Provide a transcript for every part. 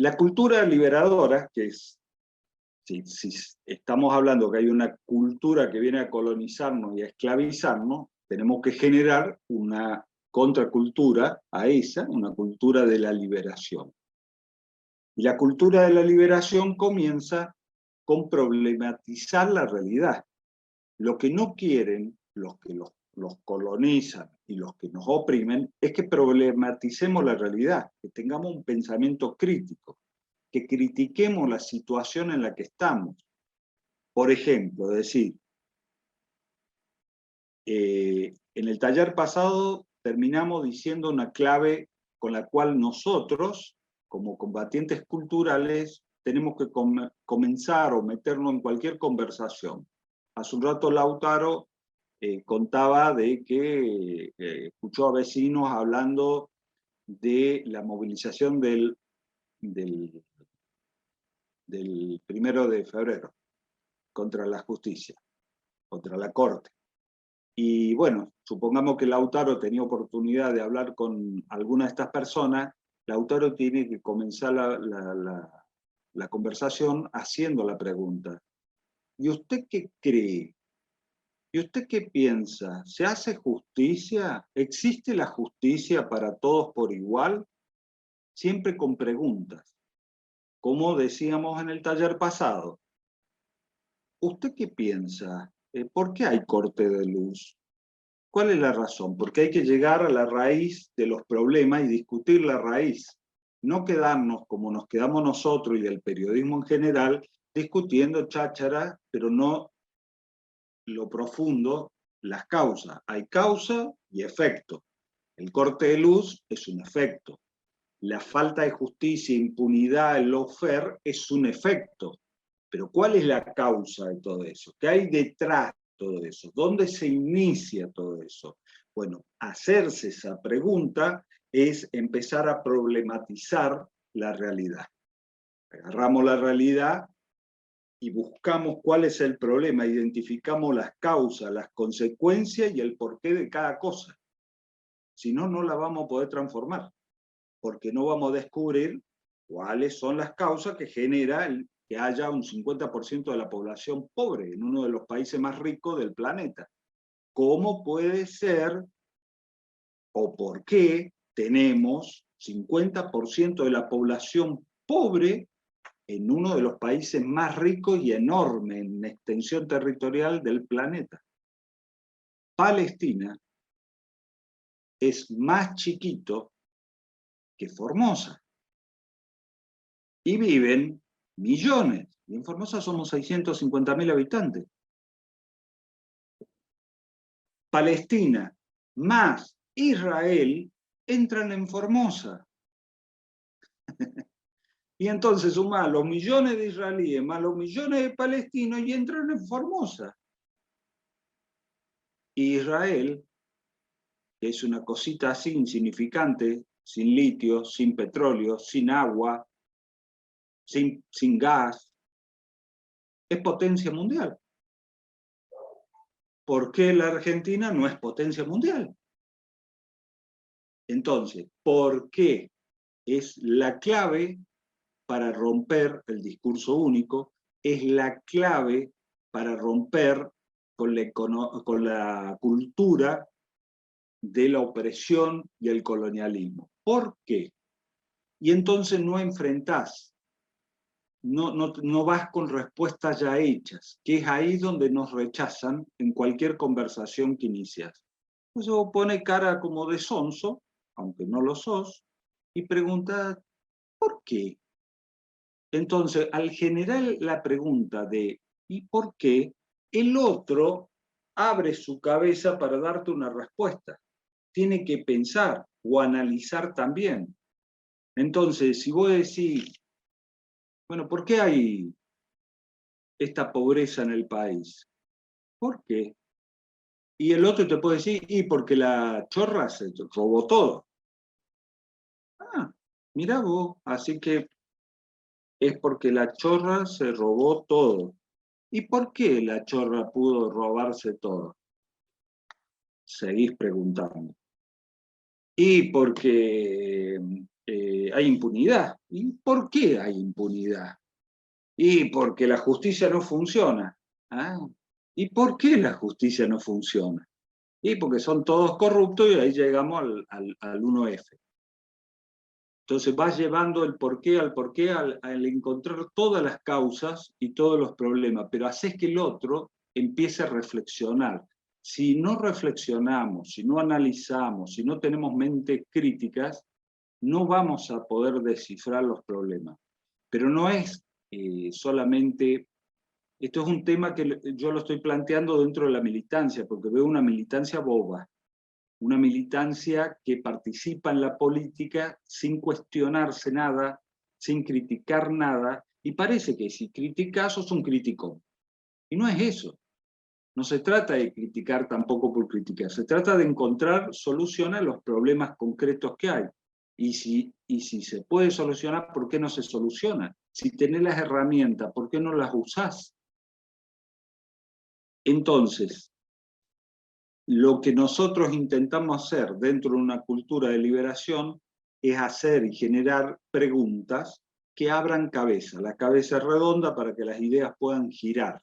La cultura liberadora, que es, si estamos hablando que hay una cultura que viene a colonizarnos y a esclavizarnos, tenemos que generar una contracultura a esa, una cultura de la liberación. Y la cultura de la liberación comienza con problematizar la realidad. Lo que no quieren los que los colonizan y los que nos oprimen es que problematicemos la realidad, que tengamos un pensamiento crítico, que critiquemos la situación en la que estamos. Por ejemplo, decir, en el taller pasado terminamos diciendo una clave con la cual nosotros, como combatientes culturales, tenemos que comenzar o meternos en cualquier conversación. Hace un rato Lautaro contaba de que escuchó a vecinos hablando de la movilización del 1 de febrero contra la justicia, contra la corte. Y bueno, supongamos que Lautaro tenía oportunidad de hablar con alguna de estas personas. Lautaro tiene que comenzar la conversación haciendo la pregunta: ¿y usted qué cree? ¿Y usted qué piensa? ¿Se hace justicia? ¿Existe la justicia para todos por igual? Siempre con preguntas. Como decíamos en el taller pasado, ¿usted qué piensa? ¿Por qué hay corte de luz? ¿Cuál es la razón? Porque hay que llegar a la raíz de los problemas y discutir la raíz. No quedarnos como nos quedamos nosotros y el periodismo en general, discutiendo cháchara, pero no lo profundo, las causas. Hay causa y efecto. El corte de luz es un efecto. La falta de justicia, impunidad, el lawfare es un efecto. Pero ¿cuál es la causa de todo eso? ¿Qué hay detrás de todo eso? ¿Dónde se inicia todo eso? Bueno, hacerse esa pregunta es empezar a problematizar la realidad. Agarramos la realidad y buscamos cuál es el problema, identificamos las causas, las consecuencias y el porqué de cada cosa. Si no, no la vamos a poder transformar, porque no vamos a descubrir cuáles son las causas que generan que haya un 50% de la población pobre en uno de los países más ricos del planeta. ¿Cómo puede ser o por qué tenemos 50% de la población pobre en uno de los países más ricos y enorme en extensión territorial del planeta? Palestina es más chiquito que Formosa y viven millones, y en Formosa somos 650.000 habitantes. Palestina más Israel entran en Formosa. Y entonces sumá los millones de israelíes más los millones de palestinos y entran en Formosa. Y Israel, que es una cosita así insignificante, sin litio, sin petróleo, sin agua, sin gas, es potencia mundial. ¿Por qué la Argentina no es potencia mundial? Entonces, ¿por qué es la clave para romper el discurso único? Es la clave para romper con la cultura de la opresión y el colonialismo. ¿Por qué? Y entonces no enfrentás, no vas con respuestas ya hechas, que es ahí donde nos rechazan en cualquier conversación que inicias. Entonces vos pones cara como de sonso, aunque no lo sos, y preguntás, ¿por qué? Entonces, al generar la pregunta de ¿y por qué?, el otro abre su cabeza para darte una respuesta. Tiene que pensar o analizar también. Entonces, si vos decís, bueno, ¿por qué hay esta pobreza en el país? ¿Por qué? Y el otro te puede decir, y porque la chorra se robó todo. Ah, mirá vos, así que es porque la chorra se robó todo. ¿Y por qué la chorra pudo robarse todo? Seguís preguntando. Y porque hay impunidad. ¿Y por qué hay impunidad? Y porque la justicia no funciona. ¿Ah? ¿Y por qué la justicia no funciona? Y porque son todos corruptos y ahí llegamos al 1F. Entonces vas llevando el porqué al encontrar todas las causas y todos los problemas, pero haces que el otro empiece a reflexionar. Si no reflexionamos, si no analizamos, si no tenemos mentes críticas, no vamos a poder descifrar los problemas. Pero no es solamente... Esto es un tema que yo lo estoy planteando dentro de la militancia, porque veo una militancia boba, una militancia que participa en la política sin cuestionarse nada, sin criticar nada, y parece que si criticas sos un criticón. Y no es eso. No se trata de criticar tampoco por criticar, se trata de encontrar soluciones a los problemas concretos que hay. Y si se puede solucionar, ¿por qué no se soluciona? Si tenés las herramientas, ¿por qué no las usás? Entonces, lo que nosotros intentamos hacer dentro de una cultura de liberación es hacer y generar preguntas que abran cabeza. La cabeza es redonda para que las ideas puedan girar.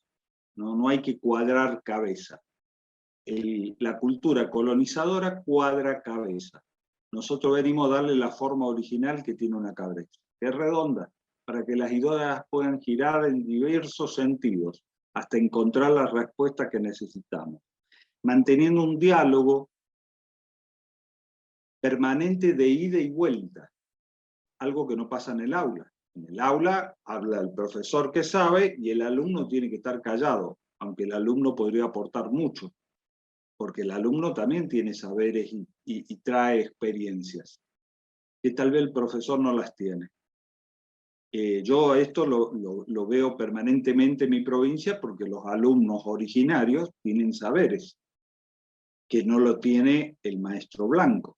No hay que cuadrar cabeza. La cultura colonizadora cuadra cabeza. Nosotros venimos a darle la forma original que tiene una cabeza, que es redonda, para que las ideas puedan girar en diversos sentidos, hasta encontrar la respuesta que necesitamos. Manteniendo un diálogo permanente de ida y vuelta, algo que no pasa en el aula. En el aula habla el profesor que sabe y el alumno tiene que estar callado, aunque el alumno podría aportar mucho, porque el alumno también tiene saberes y trae experiencias, que tal vez el profesor no las tiene. Yo esto lo veo permanentemente en mi provincia porque los alumnos originarios tienen saberes que no lo tiene el maestro blanco.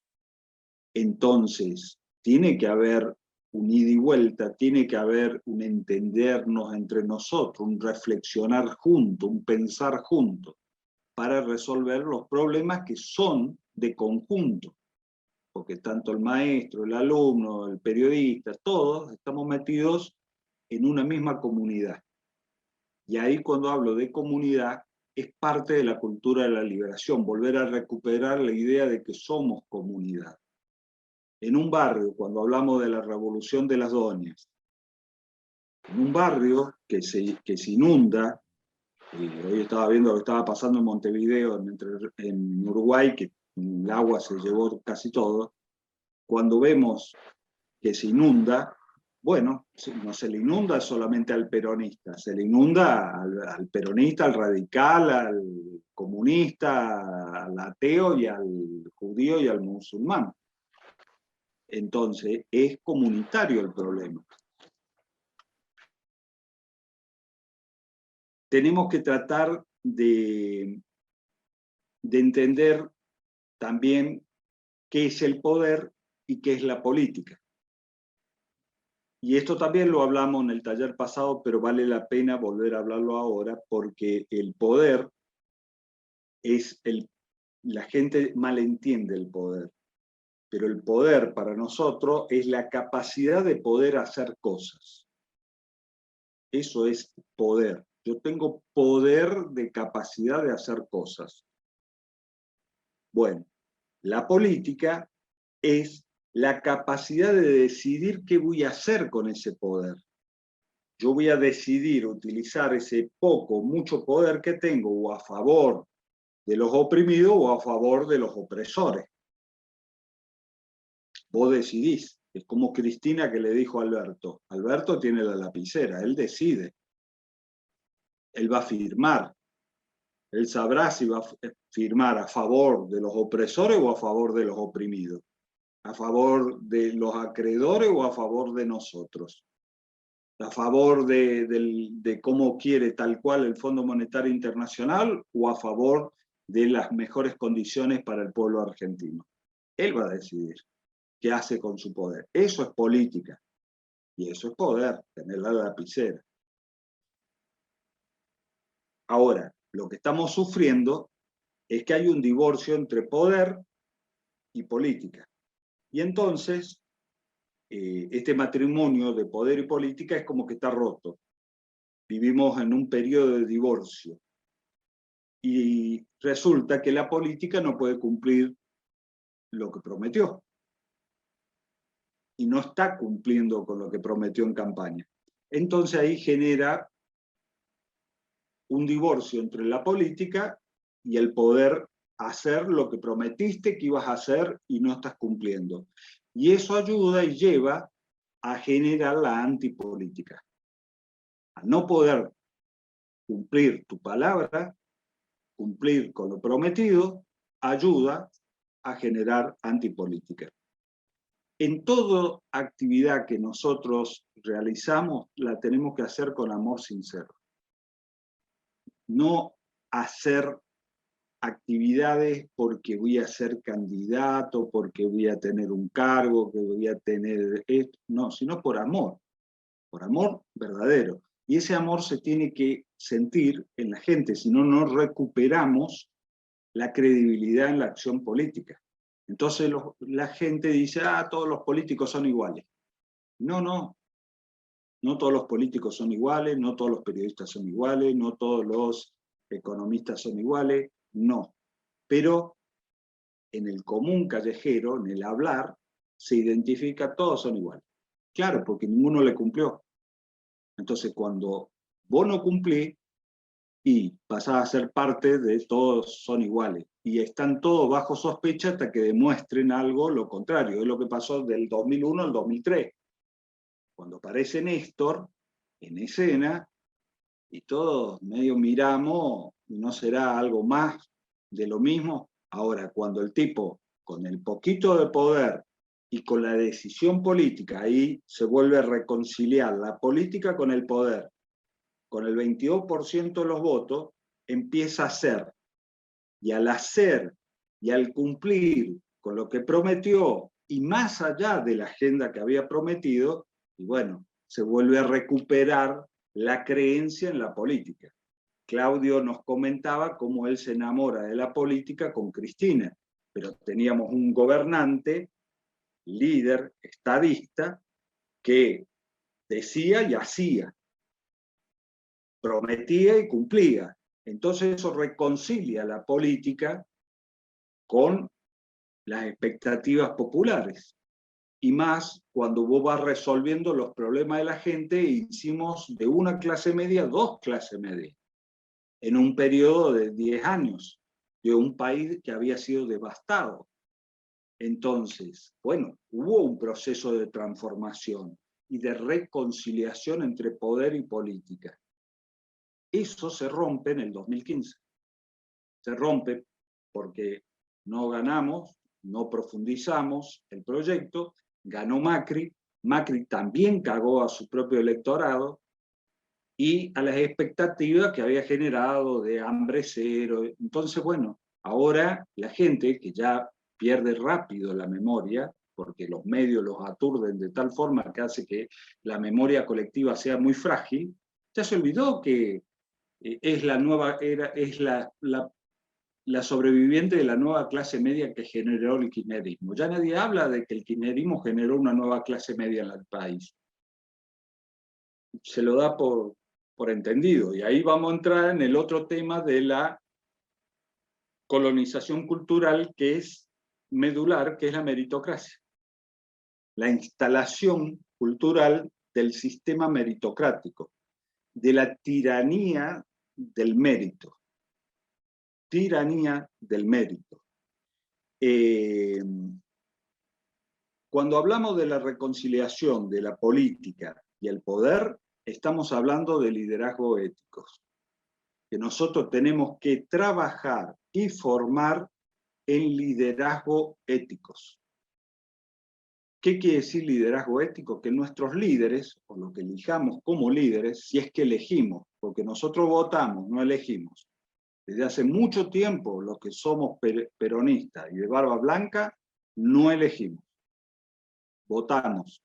Entonces, tiene que haber un ida y vuelta, tiene que haber un entendernos entre nosotros, un reflexionar juntos, un pensar juntos, para resolver los problemas que son de conjunto. Porque tanto el maestro, el alumno, el periodista, todos estamos metidos en una misma comunidad. Y ahí cuando hablo de comunidad, es parte de la cultura de la liberación, volver a recuperar la idea de que somos comunidad. En un barrio, cuando hablamos de la revolución de las doñas, en un barrio que se inunda, hoy estaba viendo lo que estaba pasando en Montevideo, en Uruguay, que el agua se llevó casi todo, cuando vemos que se inunda, bueno, no se le inunda solamente al peronista, se le inunda al peronista, al radical, al comunista, al ateo y al judío y al musulmán. Entonces, es comunitario el problema. Tenemos que tratar de entender también qué es el poder y qué es la política. Y esto también lo hablamos en el taller pasado, pero vale la pena volver a hablarlo ahora, porque el poder es la gente malentiende el poder. Pero el poder para nosotros es la capacidad de poder hacer cosas. Eso es poder. Yo tengo poder de capacidad de hacer cosas. Bueno, la política es la capacidad de decidir qué voy a hacer con ese poder. Yo voy a decidir utilizar ese poco, mucho poder que tengo o a favor de los oprimidos o a favor de los opresores. Vos decidís. Es como Cristina que le dijo a Alberto. Alberto tiene la lapicera, él decide. Él va a firmar. Él sabrá si va a firmar a favor de los opresores o a favor de los oprimidos. A favor de los acreedores o a favor de nosotros. A favor de cómo quiere tal cual el Fondo Monetario Internacional o a favor de las mejores condiciones para el pueblo argentino. Él va a decidir qué hace con su poder. Eso es política. Y eso es poder, tener la lapicera. Ahora, lo que estamos sufriendo es que hay un divorcio entre poder y política. Y entonces este matrimonio de poder y política es como que está roto. Vivimos en un periodo de divorcio. Y resulta que la política no puede cumplir lo que prometió. Y no está cumpliendo con lo que prometió en campaña. Entonces ahí genera un divorcio entre la política y el poder hacer lo que prometiste que ibas a hacer y no estás cumpliendo. Y eso ayuda y lleva a generar la antipolítica. A no poder cumplir tu palabra, cumplir con lo prometido, ayuda a generar antipolítica. En toda actividad que nosotros realizamos, la tenemos que hacer con amor sincero. No hacer actividades porque voy a ser candidato, porque voy a tener un cargo, que voy a tener esto, no, sino por amor verdadero. Y ese amor se tiene que sentir en la gente, si no, no recuperamos la credibilidad en la acción política. Entonces la gente dice, todos los políticos son iguales. No, no todos los políticos son iguales, no todos los periodistas son iguales, no todos los economistas son iguales, no. Pero en el común callejero, en el hablar, se identifica, todos son iguales. Claro, porque ninguno le cumplió. Entonces, cuando vos no cumplís, y pasás a ser parte de todos son iguales. Y están todos bajo sospecha hasta que demuestren algo lo contrario. Es lo que pasó del 2001 al 2003. Cuando aparece Néstor en escena, y todos medio miramos, ¿no será algo más de lo mismo? Ahora, cuando el tipo, con el poquito de poder y con la decisión política, ahí se vuelve a reconciliar la política con el poder, con el 22% de los votos, empieza a hacer. Y al hacer y al cumplir con lo que prometió, y más allá de la agenda que había prometido, y bueno, se vuelve a recuperar la creencia en la política. Claudio nos comentaba cómo él se enamora de la política con Cristina, pero teníamos un gobernante, líder, estadista, que decía y hacía, prometía y cumplía. Entonces eso reconcilia la política con las expectativas populares. Y más cuando vos vas resolviendo los problemas de la gente, e hicimos de una clase media 2 clases medias, en un periodo de 10 años, de un país que había sido devastado. Entonces, bueno, hubo un proceso de transformación y de reconciliación entre poder y política. Eso se rompe en el 2015. Se rompe porque no ganamos, no profundizamos el proyecto, ganó Macri, Macri también cagó a su propio electorado y a las expectativas que había generado de hambre cero. Entonces, bueno, ahora la gente que ya pierde rápido la memoria, porque los medios los aturden de tal forma que hace que la memoria colectiva sea muy frágil, ya se olvidó que es la nueva era, es la sobreviviente de la nueva clase media que generó el kirchnerismo. Ya nadie habla de que el kirchnerismo generó una nueva clase media en el país. Se lo da por entendido. Y ahí vamos a entrar en el otro tema de la colonización cultural, que es medular, que es la meritocracia. La instalación cultural del sistema meritocrático, de la tiranía del mérito. Tiranía del mérito. Cuando hablamos de la reconciliación de la política y el poder, estamos hablando de liderazgo éticos, que nosotros tenemos que trabajar y formar en liderazgo éticos. ¿Qué quiere decir liderazgo ético? Que nuestros líderes, o lo que elijamos como líderes, si es que elegimos, porque nosotros votamos, no elegimos. Desde hace mucho tiempo los que somos peronistas y de barba blanca, no elegimos. Votamos,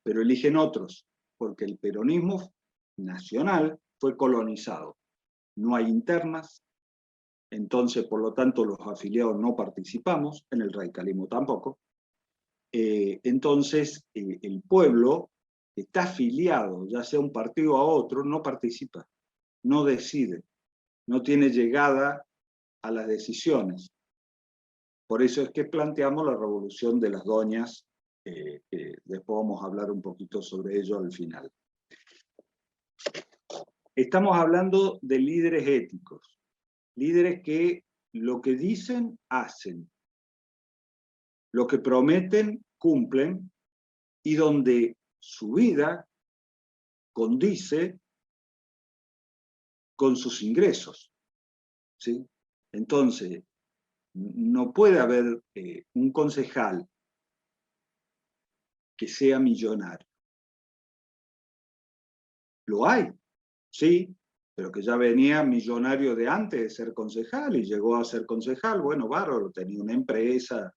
pero eligen otros, porque el peronismo nacional fue colonizado. No hay internas, entonces por lo tanto los afiliados no participamos, en el radicalismo tampoco. entonces el pueblo que está afiliado, ya sea un partido a otro, no participa, no decide, no tiene llegada a las decisiones. Por eso es que planteamos la revolución de las doñas, que después vamos a hablar un poquito sobre ello al final. Estamos hablando de líderes éticos, líderes que lo que dicen, hacen, lo que prometen, cumplen, y donde su vida condice con sus ingresos, ¿sí? Entonces, no puede haber un concejal que sea millonario. Lo hay, sí, pero que ya venía millonario de antes de ser concejal y llegó a ser concejal, bueno, bárbaro, tenía una empresa,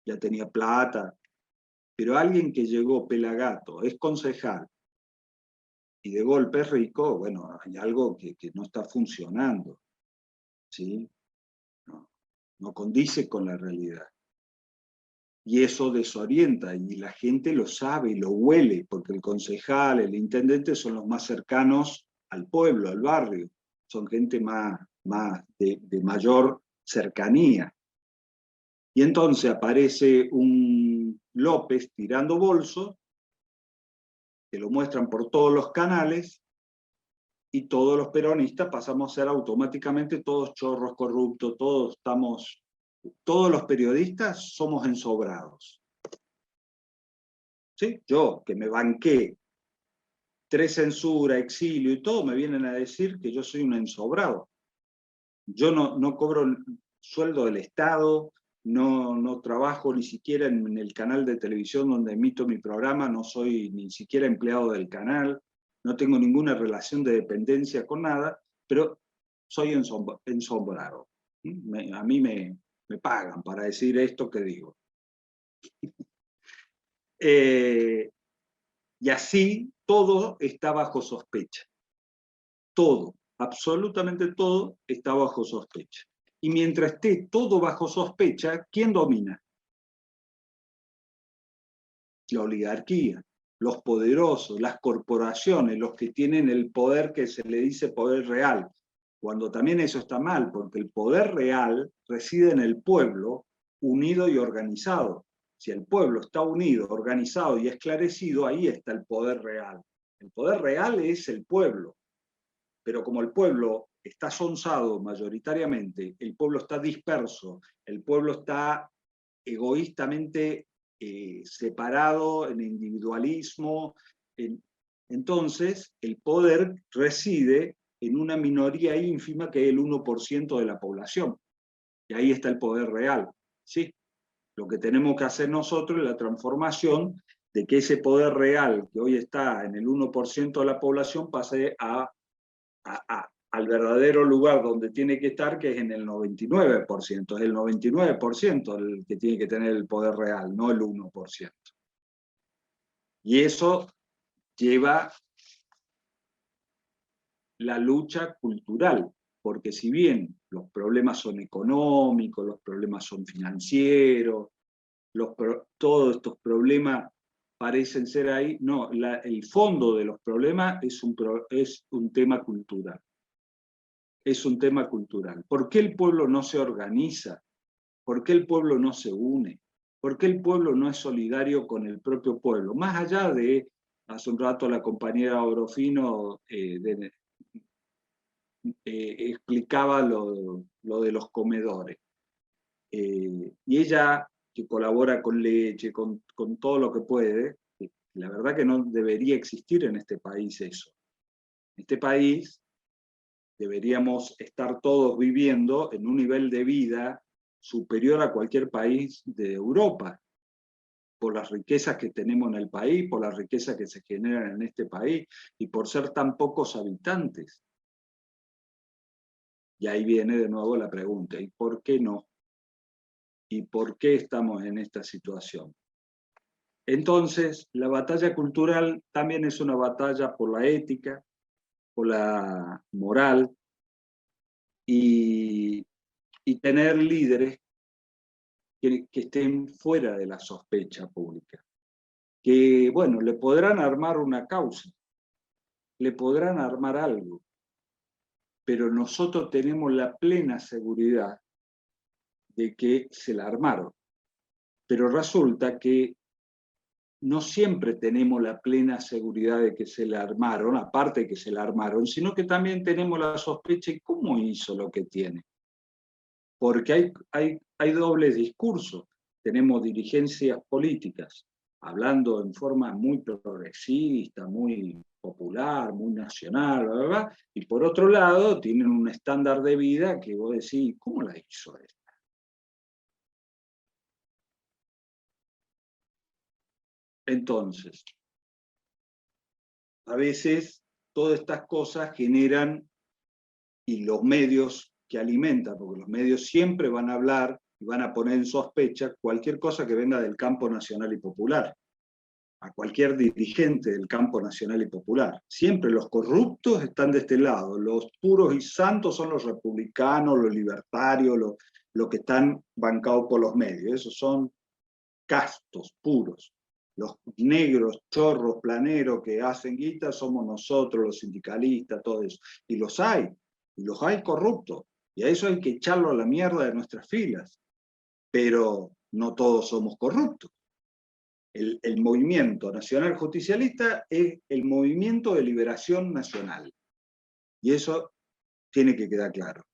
ya tenía plata, pero alguien que llegó pelagato, es concejal, y de golpe es rico, bueno, hay algo que no está funcionando, ¿sí? No condice con la realidad. Y eso desorienta, y la gente lo sabe y lo huele, porque el concejal, el intendente son los más cercanos al pueblo, al barrio, son gente más de mayor cercanía. Y entonces aparece un López tirando bolso, que lo muestran por todos los canales, y todos los peronistas pasamos a ser automáticamente todos chorros corruptos, todos los periodistas somos ensobrados. ¿Sí? Yo, que me banqué 3 censuras, exilio y todo, me vienen a decir que yo soy un ensobrado. Yo no cobro sueldo del Estado, no trabajo ni siquiera en el canal de televisión donde emito mi programa, no soy ni siquiera empleado del canal, no tengo ninguna relación de dependencia con nada, pero soy ensombrado. A mí me pagan para decir esto que digo. Y así todo está bajo sospecha. Todo, absolutamente todo está bajo sospecha. Y mientras esté todo bajo sospecha, ¿quién domina? La oligarquía, los poderosos, las corporaciones, los que tienen el poder que se le dice poder real. Cuando también eso está mal, porque el poder real reside en el pueblo unido y organizado. Si el pueblo está unido, organizado y esclarecido, ahí está el poder real. El poder real es el pueblo. Pero como el pueblo está sonsado mayoritariamente, el pueblo está disperso, el pueblo está egoístamente separado en individualismo, entonces el poder reside en una minoría ínfima que es el 1% de la población. Y ahí está el poder real, ¿sí? Lo que tenemos que hacer nosotros es la transformación de que ese poder real que hoy está en el 1% de la población pase al verdadero lugar donde tiene que estar, que es en el 99%. Es el 99% el que tiene que tener el poder real, no el 1%. Y eso lleva la lucha cultural, porque si bien los problemas son económicos, los problemas son financieros, todos estos problemas parecen ser ahí, no, el fondo de los problemas es un tema cultural. Es un tema cultural. ¿Por qué el pueblo no se organiza? ¿Por qué el pueblo no se une? ¿Por qué el pueblo no es solidario con el propio pueblo? Más allá de, hace un rato la compañera Orofino explicaba lo de los comedores. Y ella, que colabora con Leche, con todo lo que puede, la verdad que no debería existir en este país eso. En este país deberíamos estar todos viviendo en un nivel de vida superior a cualquier país de Europa, por las riquezas que tenemos en el país, por las riquezas que se generan en este país y por ser tan pocos habitantes. Y ahí viene de nuevo la pregunta, ¿y por qué no? ¿Y por qué estamos en esta situación? Entonces, la batalla cultural también es una batalla por la ética, por la moral, y tener líderes que estén fuera de la sospecha pública. Que, bueno, le podrán armar una causa, le podrán armar algo, pero nosotros tenemos la plena seguridad de que se la armaron. Pero resulta que no siempre tenemos la plena seguridad de que se la armaron, aparte de que se la armaron, sino que también tenemos la sospecha de cómo hizo lo que tiene. Porque hay doble discurso. Tenemos dirigencias políticas hablando en forma muy progresista, muy popular, muy nacional, bla, bla, bla, y por otro lado tienen un estándar de vida que vos decís, ¿cómo la hizo esta? Entonces, a veces todas estas cosas generan, y los medios que alimentan, porque los medios siempre van a hablar y van a poner en sospecha cualquier cosa que venga del campo nacional y popular, a cualquier dirigente del campo nacional y popular. Siempre los corruptos están de este lado, los puros y santos son los republicanos, los libertarios, los que están bancados por los medios. Esos son castos, puros. Los negros, chorros, planeros que hacen guita somos nosotros, los sindicalistas, todo eso. Y los hay corruptos. Y a eso hay que echarlo a la mierda de nuestras filas. Pero no todos somos corruptos. El movimiento nacional justicialista es el movimiento de liberación nacional. Y eso tiene que quedar claro.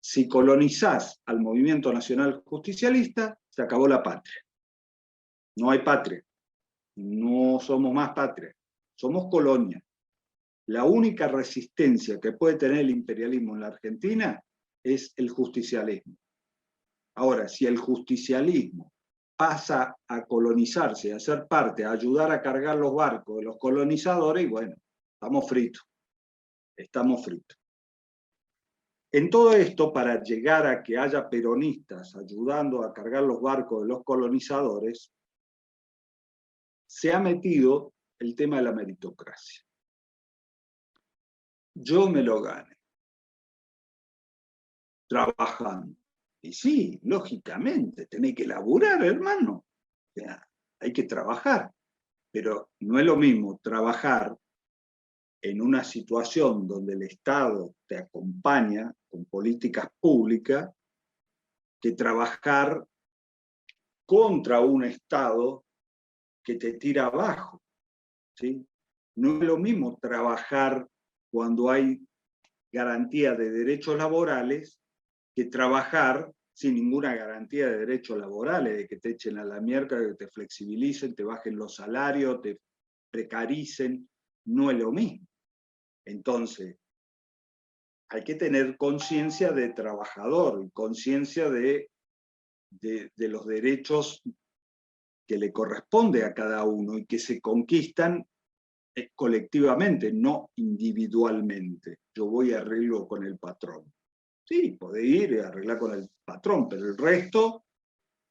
Si colonizás al movimiento nacional justicialista, se acabó la patria. No hay patria. No somos más patria. Somos colonia. La única resistencia que puede tener el imperialismo en la Argentina es el justicialismo. Ahora, si el justicialismo pasa a colonizarse, a ser parte, a ayudar a cargar los barcos de los colonizadores, y bueno, estamos fritos. Estamos fritos. En todo esto, para llegar a que haya peronistas ayudando a cargar los barcos de los colonizadores, se ha metido el tema de la meritocracia. Yo me lo gane trabajando. Y sí, lógicamente, tenés que laburar, hermano. O sea, hay que trabajar. Pero no es lo mismo trabajar en una situación donde el Estado te acompaña con políticas públicas que trabajar contra un Estado que te tira abajo, ¿sí? No es lo mismo trabajar cuando hay garantía de derechos laborales que trabajar sin ninguna garantía de derechos laborales, de que te echen a la mierda, que te flexibilicen, te bajen los salarios, te precaricen. No es lo mismo. Entonces, hay que tener conciencia de trabajador y conciencia de los derechos que le corresponde a cada uno y que se conquistan colectivamente, no individualmente. Yo voy y arreglo con el patrón. Sí, podés ir y arreglar con el patrón, pero el resto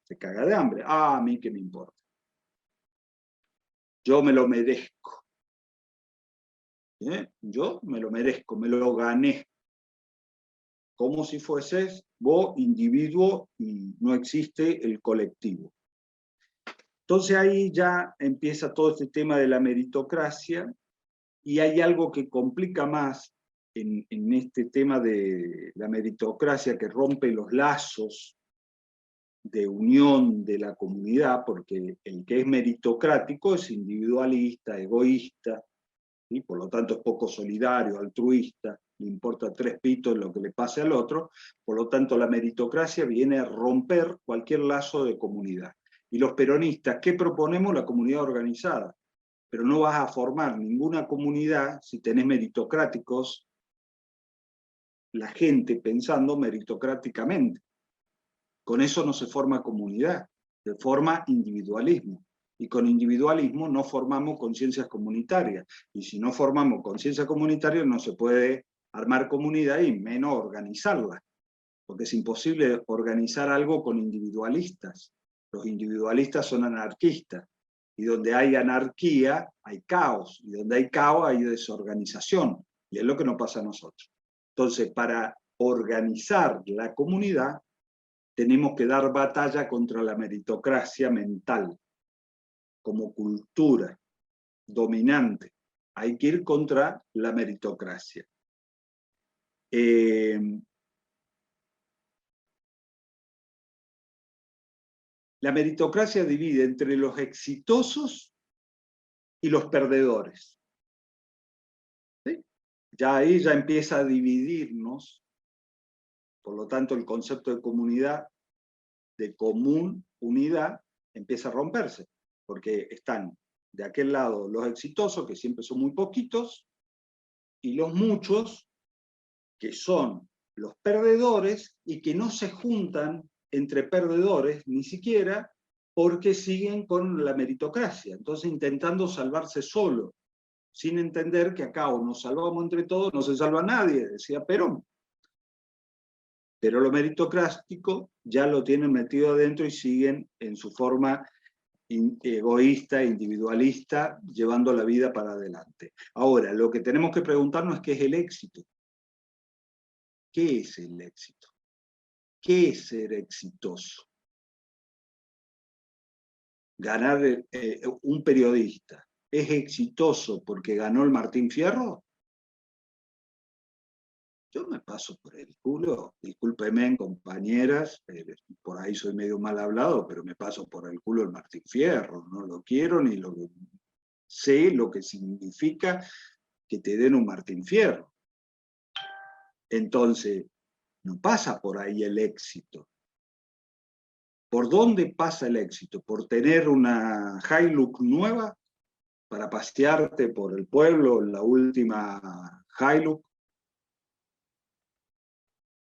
se caga de hambre. Ah, a mí qué me importa. Yo me lo merezco. Yo me lo merezco, me lo gané. Como si fueses vos individuo y no existe el colectivo. Entonces ahí ya empieza todo este tema de la meritocracia y hay algo que complica más en este tema de la meritocracia, que rompe los lazos de unión de la comunidad, porque el que es meritocrático es individualista, egoísta, y por lo tanto es poco solidario, altruista, le importa tres pitos lo que le pase al otro. Por lo tanto, la meritocracia viene a romper cualquier lazo de comunidad. Y los peronistas, ¿qué proponemos? La comunidad organizada. Pero no vas a formar ninguna comunidad si tenés meritocráticos, la gente pensando meritocráticamente. Con eso no se forma comunidad, se forma individualismo. Y con individualismo no formamos conciencias comunitarias. Y si no formamos conciencia comunitaria no se puede armar comunidad y menos organizarla. Porque es imposible organizar algo con individualistas. Los individualistas son anarquistas. Y donde hay anarquía hay caos. Y donde hay caos hay desorganización. Y es lo que nos pasa a nosotros. Entonces, para organizar la comunidad, tenemos que dar batalla contra la meritocracia mental, como cultura dominante. Hay que ir contra la meritocracia. La meritocracia divide entre los exitosos y los perdedores. ¿Sí? Ya ahí ya empieza a dividirnos, por lo tanto el concepto de comunidad, de común, unidad, empieza a romperse, porque están de aquel lado los exitosos, que siempre son muy poquitos, y los muchos, que son los perdedores, y que no se juntan entre perdedores ni siquiera, porque siguen con la meritocracia, entonces intentando salvarse solo, sin entender que acá o nos salvamos entre todos, no se salva nadie, decía Perón. Pero lo meritocrático ya lo tienen metido adentro y siguen en su forma egoísta, individualista, llevando la vida para adelante. Ahora, lo que tenemos que preguntarnos es qué es el éxito. ¿Qué es el éxito? ¿Qué es ser exitoso? Ganar un periodista, ¿es exitoso porque ganó el Martín Fierro? Yo me paso por el culo, discúlpenme, compañeras, por ahí soy medio mal hablado, pero me paso por el culo el Martín Fierro, no lo quiero ni lo sé lo que significa que te den un Martín Fierro. Entonces, no pasa por ahí el éxito. ¿Por dónde pasa el éxito? ¿Por tener una Hilux nueva para pasearte por el pueblo, la última Hilux?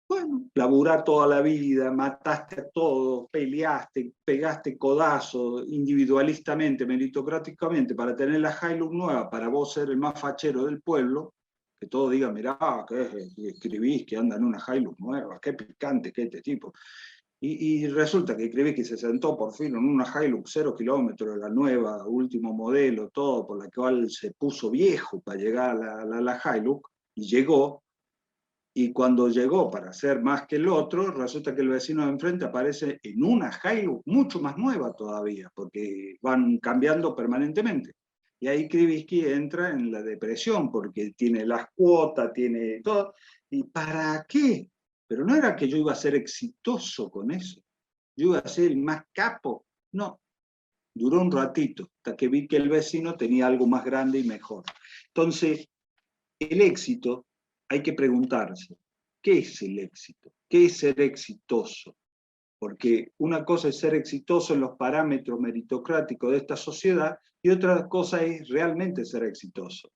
Bueno, laburar toda la vida, mataste a todos, peleaste, pegaste codazos individualistamente, meritocráticamente, para tener la Hilux nueva, para vos ser el más fachero del pueblo, que todos digan, mirá, que escribís que anda en una Hilux nueva, qué picante que este tipo. Y resulta que escribís que se sentó por fin en una Hilux 0 kilómetros, la nueva, último modelo, todo, por la cual se puso viejo para llegar a la Hilux, y llegó. Y cuando llegó para ser más que el otro, resulta que el vecino de enfrente aparece en una Hilux mucho más nueva todavía, porque van cambiando permanentemente. Y ahí Krivitsky entra en la depresión, porque tiene las cuotas, tiene todo. ¿Y para qué? Pero no era que yo iba a ser exitoso con eso. Yo iba a ser el más capo. No. Duró un ratito, hasta que vi que el vecino tenía algo más grande y mejor. Entonces, el éxito, hay que preguntarse, ¿qué es el éxito? ¿Qué es ser exitoso? Porque una cosa es ser exitoso en los parámetros meritocráticos de esta sociedad y otra cosa es realmente ser exitoso.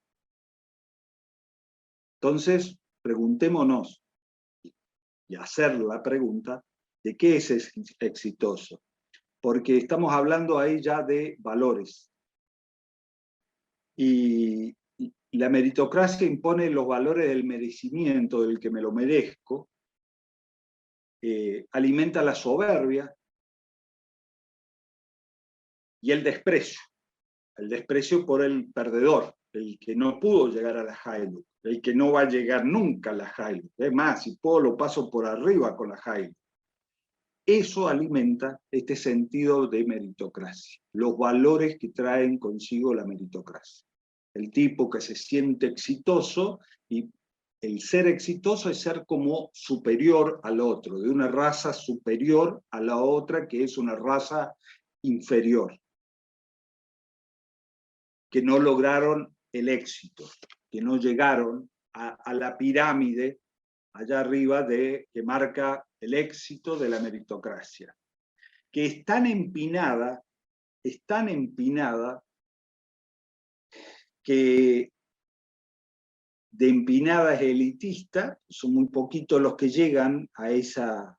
Entonces, preguntémonos y hacer la pregunta de qué es exitoso. Porque estamos hablando ahí ya de valores. Y la meritocracia impone los valores del merecimiento, del que me lo merezco, alimenta la soberbia y el desprecio por el perdedor, el que no pudo llegar a la Hilux, el que no va a llegar nunca a la Hilux. Es más, si puedo lo paso por arriba con la Hilux. Eso alimenta este sentido de meritocracia, los valores que traen consigo la meritocracia. El tipo que se siente exitoso, y el ser exitoso es ser como superior al otro, de una raza superior a la otra que es una raza inferior, que no lograron el éxito, que no llegaron a la pirámide allá arriba que marca el éxito de la meritocracia, que es tan empinada que de empinadas elitistas, son muy poquitos los que llegan a esa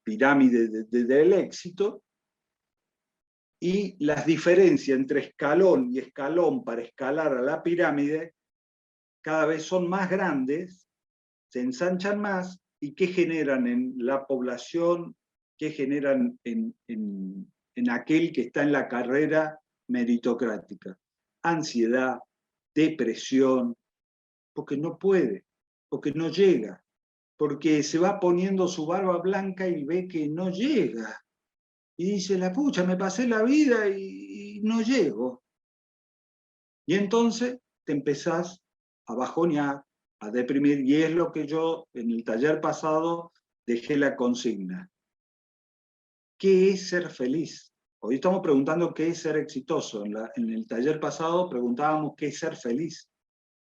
pirámide del éxito, y las diferencias entre escalón y escalón para escalar a la pirámide cada vez son más grandes, se ensanchan más, y ¿qué generan en la población? ¿Qué generan en aquel que está en la carrera meritocrática? Ansiedad, depresión, porque no puede, porque no llega, porque se va poniendo su barba blanca y ve que no llega. Y dice, la pucha, me pasé la vida y no llego. Y entonces te empezás a bajonear, a deprimir, y es lo que yo en el taller pasado dejé la consigna. ¿Qué es ser feliz? Hoy estamos preguntando qué es ser exitoso. En el taller pasado preguntábamos qué es ser feliz.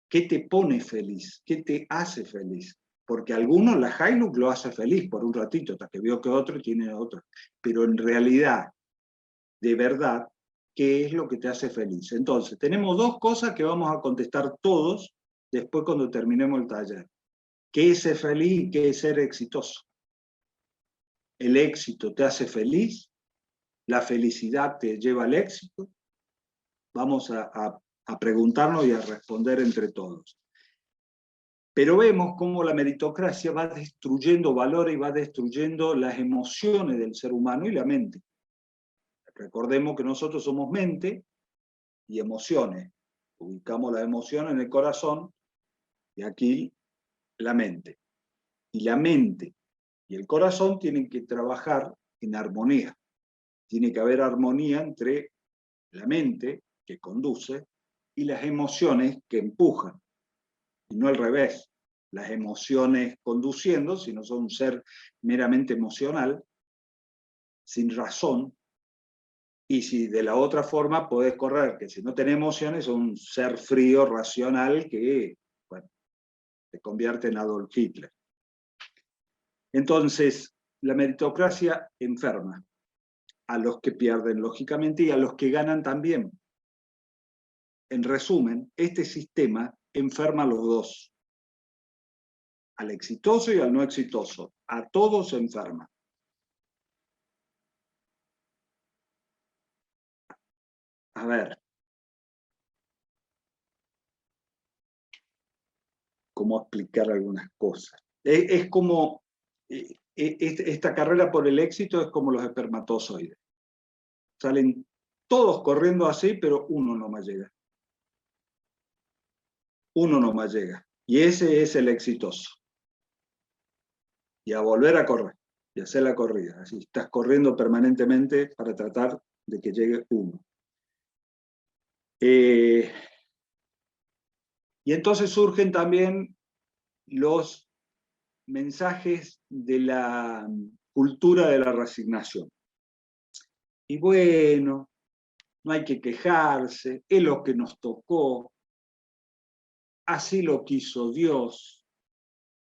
¿Qué te pone feliz? ¿Qué te hace feliz? Porque a algunos la Hilux lo hace feliz por un ratito, hasta que vio que otro tiene otro. Pero en realidad, de verdad, ¿qué es lo que te hace feliz? Entonces, tenemos dos cosas que vamos a contestar todos después cuando terminemos el taller. ¿Qué es ser feliz y qué es ser exitoso? ¿El éxito te hace feliz? ¿La felicidad te lleva al éxito? Vamos a preguntarnos y a responder entre todos. Pero vemos cómo la meritocracia va destruyendo valores y va destruyendo las emociones del ser humano y la mente. Recordemos que nosotros somos mente y emociones. Ubicamos la emoción en el corazón y aquí la mente. Y la mente y el corazón tienen que trabajar en armonía. Tiene que haber armonía entre la mente, que conduce, y las emociones que empujan, y no al revés. Las emociones conduciendo, si no son un ser meramente emocional, sin razón, y si de la otra forma podés correr, que si no tenés emociones, es un ser frío, racional, que bueno, te convierte en Adolf Hitler. Entonces, la meritocracia enferma a los que pierden, lógicamente, y a los que ganan también. En resumen, este sistema enferma a los dos, al exitoso y al no exitoso. A todos enferma. A ver, cómo explicar algunas cosas. Es como, esta carrera por el éxito es como los espermatozoides. Salen todos corriendo así, pero uno no más llega. Uno no más llega. Y ese es el exitoso. Y a volver a correr, y hacer la corrida. Así estás corriendo permanentemente para tratar de que llegue uno. Y entonces surgen también los mensajes de la cultura de la resignación. Y bueno, no hay que quejarse, es lo que nos tocó, así lo quiso Dios.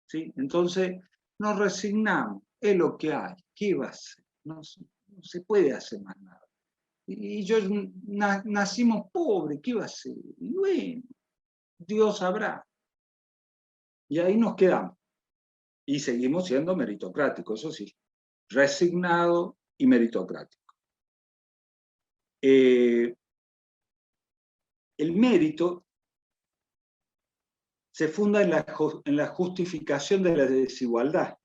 ¿Sí? Entonces nos resignamos, es lo que hay, ¿qué va a hacer? No se puede hacer más nada. Y yo nacimos pobres, ¿qué va a hacer? Y bueno, Dios sabrá. Y ahí nos quedamos. Y seguimos siendo meritocráticos, eso sí, resignado y meritocrático. El mérito se funda en la justificación de la desigualdad.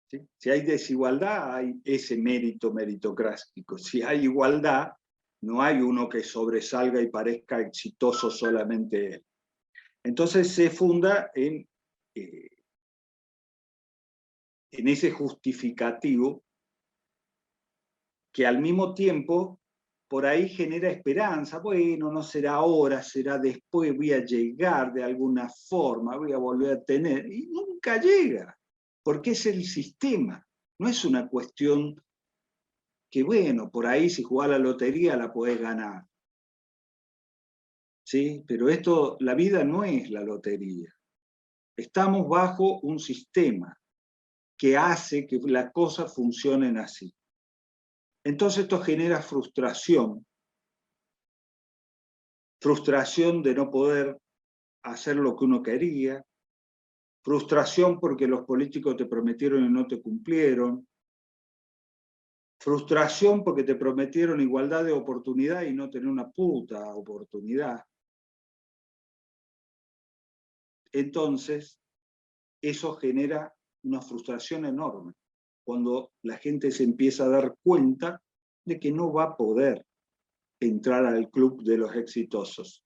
¿Sí? Si hay desigualdad, hay ese mérito meritocrático. Si hay igualdad, no hay uno que sobresalga y parezca exitoso solamente él. Entonces se funda en ese justificativo que al mismo tiempo por ahí genera esperanza. Bueno, no será ahora, será después, voy a llegar de alguna forma, voy a volver a tener. Y nunca llega, porque es el sistema. No es una cuestión que, bueno, por ahí si jugás la lotería la podés ganar. ¿Sí? Pero esto, la vida no es la lotería. Estamos bajo un sistema que hace que las cosas funcionen así. Entonces esto genera frustración. Frustración de no poder hacer lo que uno quería. Frustración porque los políticos te prometieron y no te cumplieron. Frustración porque te prometieron igualdad de oportunidad y no tener una puta oportunidad. Entonces, eso genera una frustración enorme cuando la gente se empieza a dar cuenta de que no va a poder entrar al club de los exitosos.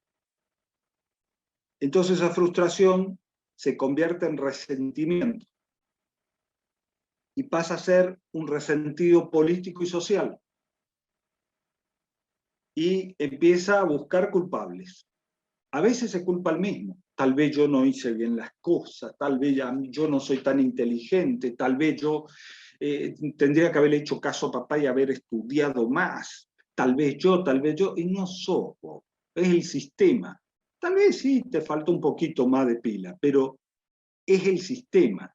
Entonces esa frustración se convierte en resentimiento y pasa a ser un resentido político y social. Y empieza a buscar culpables. A veces se culpa al mismo. Tal vez yo no hice bien las cosas, tal vez yo no soy tan inteligente, tal vez yo tendría que haberle hecho caso a papá y haber estudiado más. Tal vez yo, y no sos vos, es el sistema. Tal vez sí te falta un poquito más de pila, pero es el sistema.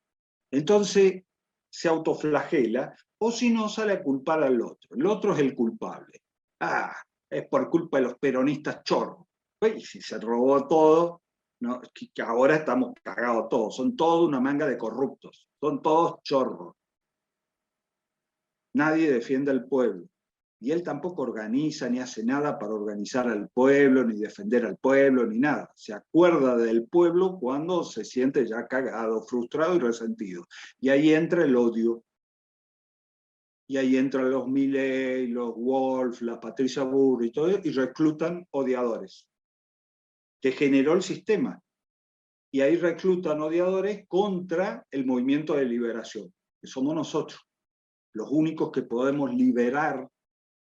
Entonces se autoflagela, o si no sale a culpar al otro. El otro es el culpable. Ah, es por culpa de los peronistas chorros. Y si se robó todo, ¿no? Que ahora estamos cagados todos. Son todos una manga de corruptos. Son todos chorros. Nadie defiende al pueblo. Y él tampoco organiza ni hace nada para organizar al pueblo, ni defender al pueblo, ni nada. Se acuerda del pueblo cuando se siente ya cagado, frustrado y resentido. Y ahí entra el odio. Y ahí entran los Milei, los Wolf, la Patricia Burr y todo, y reclutan odiadores, que generó el sistema. Y ahí reclutan odiadores contra el movimiento de liberación, que somos nosotros, los únicos que podemos liberar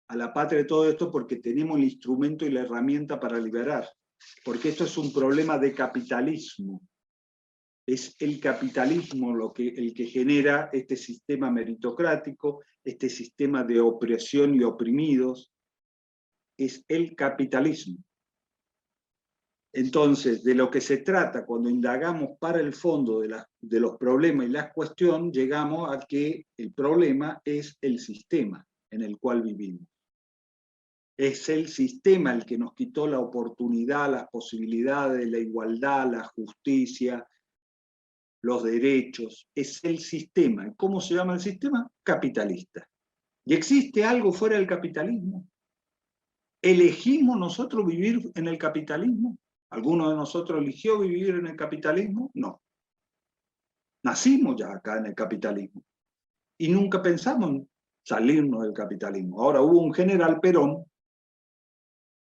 a la patria de todo esto porque tenemos el instrumento y la herramienta para liberar. Porque esto es un problema de capitalismo. Es el capitalismo el que genera este sistema meritocrático, este sistema de opresión y oprimidos. Es el capitalismo. Entonces, de lo que se trata cuando indagamos para el fondo de los problemas y las cuestiones, llegamos a que el problema es el sistema en el cual vivimos. Es el sistema el que nos quitó la oportunidad, las posibilidades, la igualdad, la justicia, los derechos. Es el sistema. ¿Cómo se llama el sistema? Capitalista. ¿Y existe algo fuera del capitalismo? ¿Elegimos nosotros vivir en el capitalismo? ¿Alguno de nosotros eligió vivir en el capitalismo? No. Nacimos ya acá en el capitalismo. Y nunca pensamos en salirnos del capitalismo. Ahora hubo un general Perón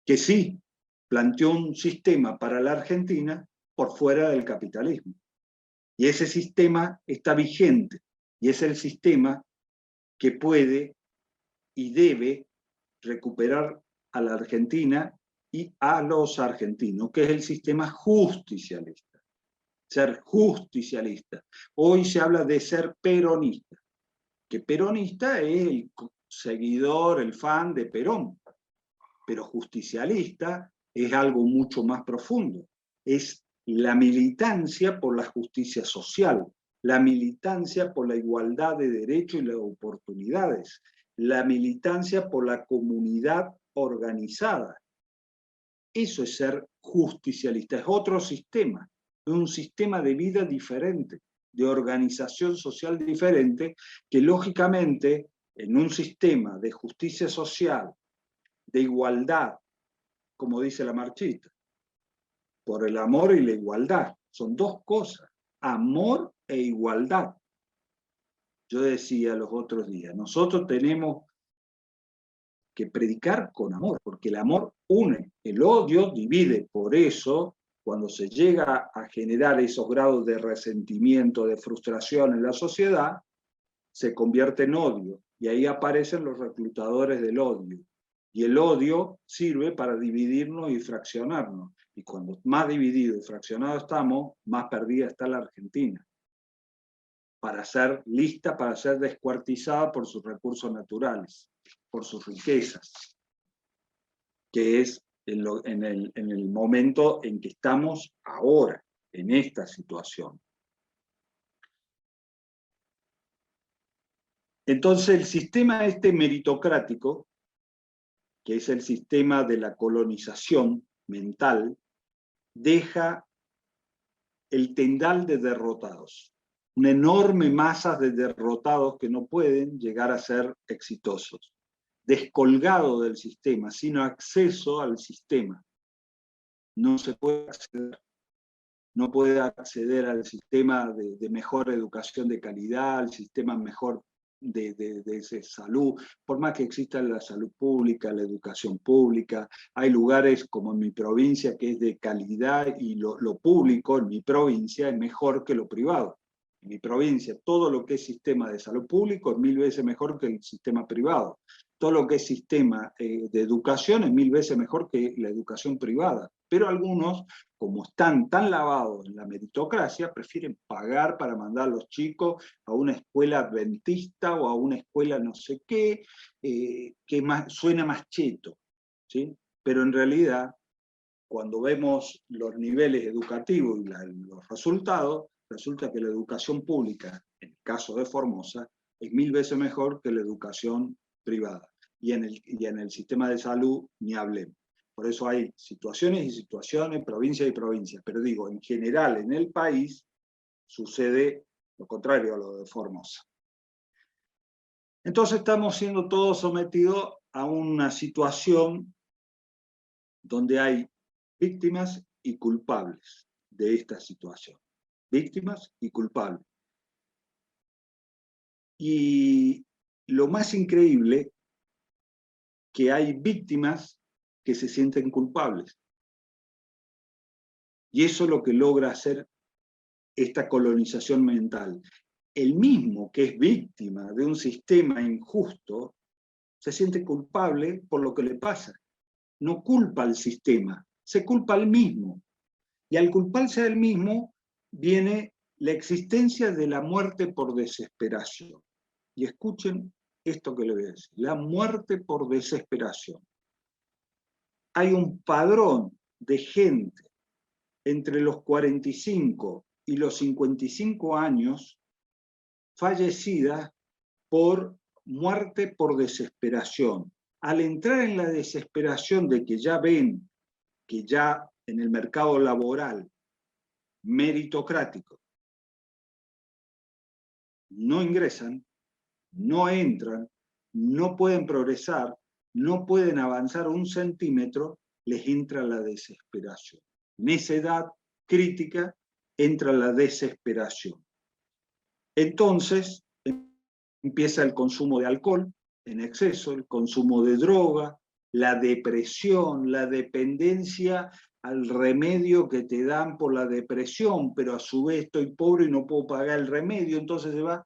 que sí planteó un sistema para la Argentina por fuera del capitalismo. Y ese sistema está vigente. Y es el sistema que puede y debe recuperar a la Argentina y a los argentinos, que es el sistema justicialista. Ser justicialista. Hoy se habla de ser peronista, que peronista es el seguidor, el fan de Perón, pero justicialista es algo mucho más profundo. Es la militancia por la justicia social, la militancia por la igualdad de derechos y las oportunidades, la militancia por la comunidad organizada. Eso es ser justicialista, es otro sistema, es un sistema de vida diferente, de organización social diferente, que lógicamente en un sistema de justicia social, de igualdad, como dice la marchita, por el amor y la igualdad, son dos cosas, amor e igualdad. Yo decía los otros días, nosotros tenemos que predicar con amor, porque el amor une, el odio divide. Por eso, cuando se llega a generar esos grados de resentimiento, de frustración en la sociedad, se convierte en odio, y ahí aparecen los reclutadores del odio. Y el odio sirve para dividirnos y fraccionarnos. Y cuando más dividido y fraccionado estamos, más perdida está la Argentina. Para ser lista, para ser descuartizada por sus recursos naturales, por sus riquezas, que es en el momento en que estamos ahora, en esta situación. Entonces el sistema este meritocrático, que es el sistema de la colonización mental, deja el tendal de derrotados, una enorme masa de derrotados que no pueden llegar a ser exitosos, descolgado del sistema, sin acceso al sistema. No se puede acceder, no puede acceder al sistema de mejor educación de calidad, al sistema mejor de salud, por más que exista la salud pública, la educación pública, hay lugares como en mi provincia que es de calidad y lo público en mi provincia es mejor que lo privado. En mi provincia, todo lo que es sistema de salud público es 1000 veces mejor que el sistema privado. Todo lo que es sistema de educación es 1000 veces mejor que la educación privada. Pero algunos, como están tan lavados en la meritocracia, prefieren pagar para mandar a los chicos a una escuela adventista o a una escuela no sé qué, que suena más cheto, ¿sí? Pero en realidad, cuando vemos los niveles educativos y los resultados, resulta que la educación pública, en el caso de Formosa, es 1000 veces mejor que la educación privada. Y en el sistema de salud ni hablemos. Por eso hay situaciones y situaciones, provincias y provincias. Pero digo, en general, en el país, sucede lo contrario a lo de Formosa. Entonces estamos siendo todos sometidos a una situación donde hay víctimas y culpables de esta situación. Víctimas y culpables. Y lo más increíble, que hay víctimas que se sienten culpables. Y eso es lo que logra hacer esta colonización mental. El mismo que es víctima de un sistema injusto se siente culpable por lo que le pasa. No culpa al sistema, se culpa al mismo. Y al culparse al mismo viene la existencia de la muerte por desesperación. Y escuchen esto que le voy a decir, la muerte por desesperación. Hay un padrón de gente entre los 45 y los 55 años fallecida por muerte por desesperación. Al entrar en la desesperación de que ya ven que ya en el mercado laboral meritocrático no ingresan, no entran, no pueden progresar, no pueden avanzar un centímetro, les entra la desesperación. En esa edad crítica entra la desesperación. Entonces empieza el consumo de alcohol en exceso, el consumo de droga, la depresión, la dependencia al remedio que te dan por la depresión, pero a su vez estoy pobre y no puedo pagar el remedio, entonces se va.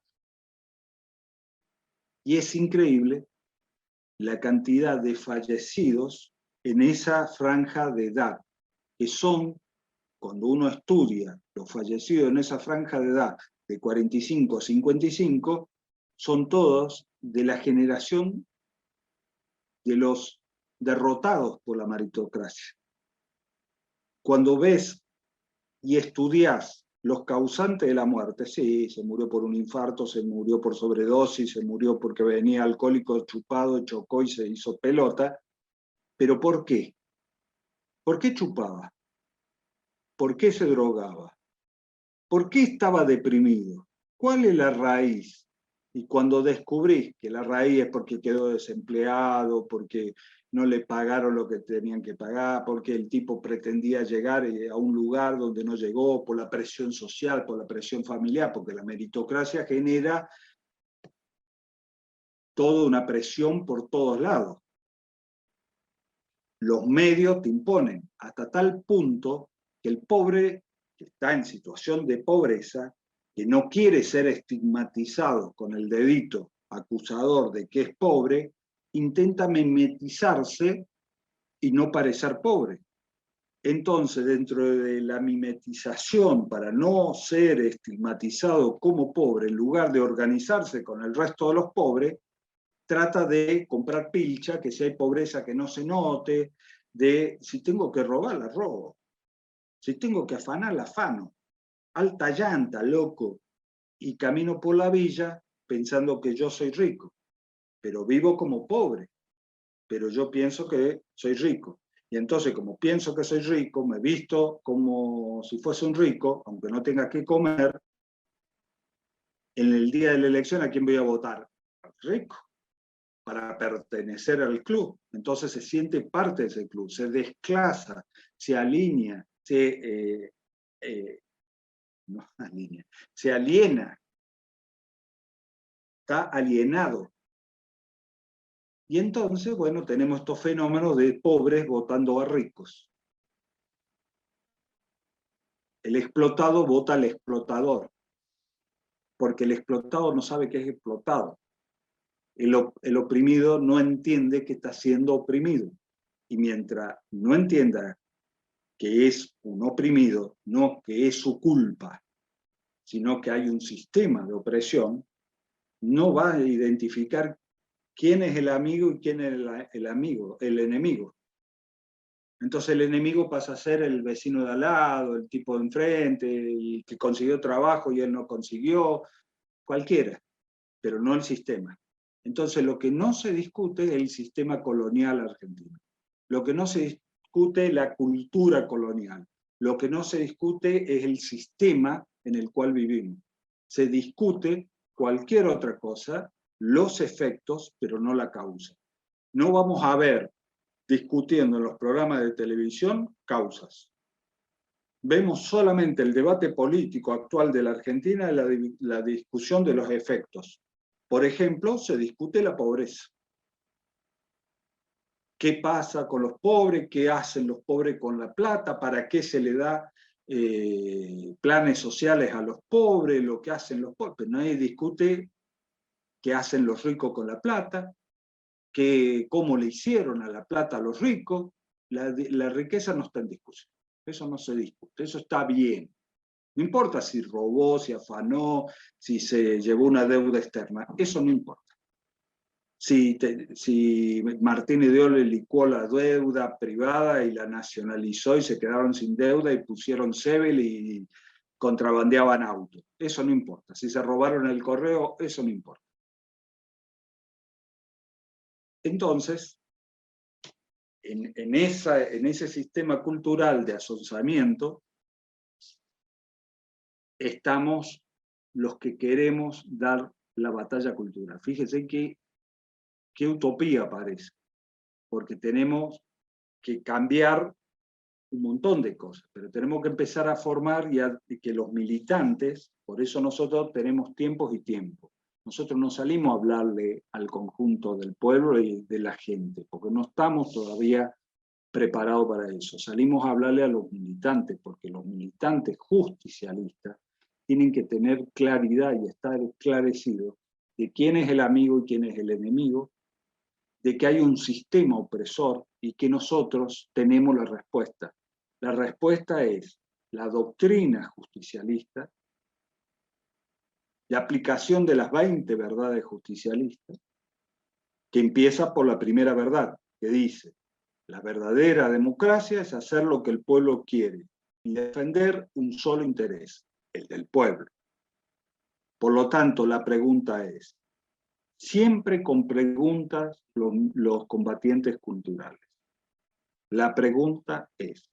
Y es increíble la cantidad de fallecidos en esa franja de edad, que son, cuando uno estudia los fallecidos en esa franja de edad, de 45 a 55, son todos de la generación de los derrotados por la meritocracia. Cuando ves y estudias los causantes de la muerte, sí, se murió por un infarto, se murió por sobredosis, se murió porque venía alcohólico chupado, chocó y se hizo pelota, pero ¿por qué? ¿Por qué chupaba? ¿Por qué se drogaba? ¿Por qué estaba deprimido? ¿Cuál es la raíz? Y cuando descubrí que la raíz es porque quedó desempleado, porque no le pagaron lo que tenían que pagar, porque el tipo pretendía llegar a un lugar donde no llegó, por la presión social, por la presión familiar, porque la meritocracia genera toda una presión por todos lados. Los medios te imponen hasta tal punto que el pobre que está en situación de pobreza, que no quiere ser estigmatizado con el dedito acusador de que es pobre, intenta mimetizarse y no parecer pobre. Entonces, dentro de la mimetización, para no ser estigmatizado como pobre, en lugar de organizarse con el resto de los pobres, trata de comprar pilcha, que si hay pobreza que no se note, de si tengo que robar, la robo. Si tengo que afanar, la afano. Alta llanta, loco. Y camino por la villa pensando que yo soy rico. Pero vivo como pobre. Pero yo pienso que soy rico. Y entonces, como pienso que soy rico, me visto como si fuese un rico, aunque no tenga que comer. En el día de la elección, ¿a quién voy a votar? Rico, para pertenecer al club. Entonces se siente parte de ese club, se desclasa, se alinea, no alinea, se aliena. está alienado. Y entonces, bueno, tenemos estos fenómenos de pobres votando a ricos. El explotado vota al explotador, porque el explotado no sabe que es explotado. El oprimido no entiende que está siendo oprimido. Y mientras no entienda que es un oprimido, no que es su culpa, sino que hay un sistema de opresión, no va a identificar quién es el amigo y quién es el enemigo. Entonces el enemigo pasa a ser el vecino de al lado, el tipo de enfrente, y que consiguió trabajo y él no consiguió, cualquiera, pero no el sistema. Entonces lo que no se discute es el sistema colonial argentino. Lo que no se discute es la cultura colonial. Lo que no se discute es el sistema en el cual vivimos. Se discute cualquier otra cosa, los efectos, pero no la causa. No vamos a ver discutiendo en los programas de televisión causas. Vemos solamente el debate político actual de la Argentina y la discusión de los efectos. Por ejemplo, se discute la pobreza. ¿Qué pasa con los pobres? ¿Qué hacen los pobres con la plata? ¿Para qué se le da planes sociales a los pobres? Lo que hacen los pobres. Pero nadie discute qué hacen los ricos con la plata, cómo le hicieron a la plata a los ricos. La riqueza no está en discusión. Eso no se discute. Eso está bien. No importa si robó, si afanó, si se llevó una deuda externa. Eso no importa. Si Martín Ideó le licuó la deuda privada y la nacionalizó y se quedaron sin deuda y pusieron Sebel y contrabandeaban autos. Eso no importa. Si se robaron el correo, eso no importa. Entonces, en ese sistema cultural de asociamiento, estamos los que queremos dar la batalla cultural. Fíjese qué utopía parece, porque tenemos que cambiar un montón de cosas, pero tenemos que empezar a formar y que los militantes, por eso nosotros tenemos tiempos y tiempos. Nosotros no salimos a hablarle al conjunto del pueblo y de la gente, porque no estamos todavía preparados para eso. Salimos a hablarle a los militantes, porque los militantes justicialistas tienen que tener claridad y estar esclarecidos de quién es el amigo y quién es el enemigo, de que hay un sistema opresor y que nosotros tenemos la respuesta. La respuesta es la doctrina justicialista, la aplicación de las 20 verdades justicialistas, que empieza por la primera verdad, que dice: la verdadera democracia es hacer lo que el pueblo quiere y defender un solo interés, el del pueblo. Por lo tanto, la pregunta es, siempre con preguntas los combatientes culturales. La pregunta es,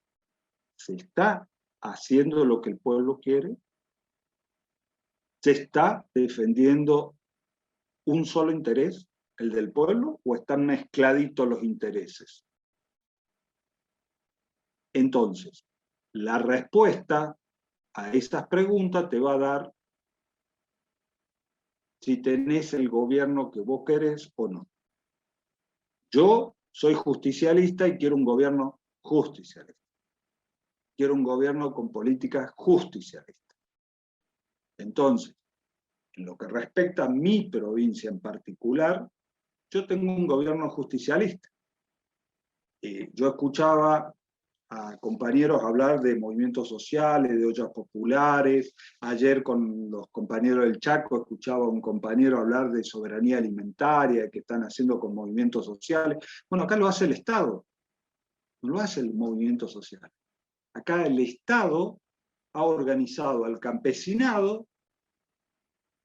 ¿se está haciendo lo que el pueblo quiere? ¿Se está defendiendo un solo interés, el del pueblo, o están mezcladitos los intereses? Entonces, la respuesta a estas preguntas te va a dar si tenés el gobierno que vos querés o no. Yo soy justicialista y quiero un gobierno justicialista. Quiero un gobierno con políticas justicialistas. Entonces, en lo que respecta a mi provincia en particular, yo tengo un gobierno justicialista. Yo escuchaba a compañeros hablar de movimientos sociales, de ollas populares. Ayer con los compañeros del Chaco escuchaba a un compañero hablar de soberanía alimentaria que están haciendo con movimientos sociales. Bueno, acá lo hace el Estado, no lo hace el movimiento social. Acá el Estado ha organizado al campesinado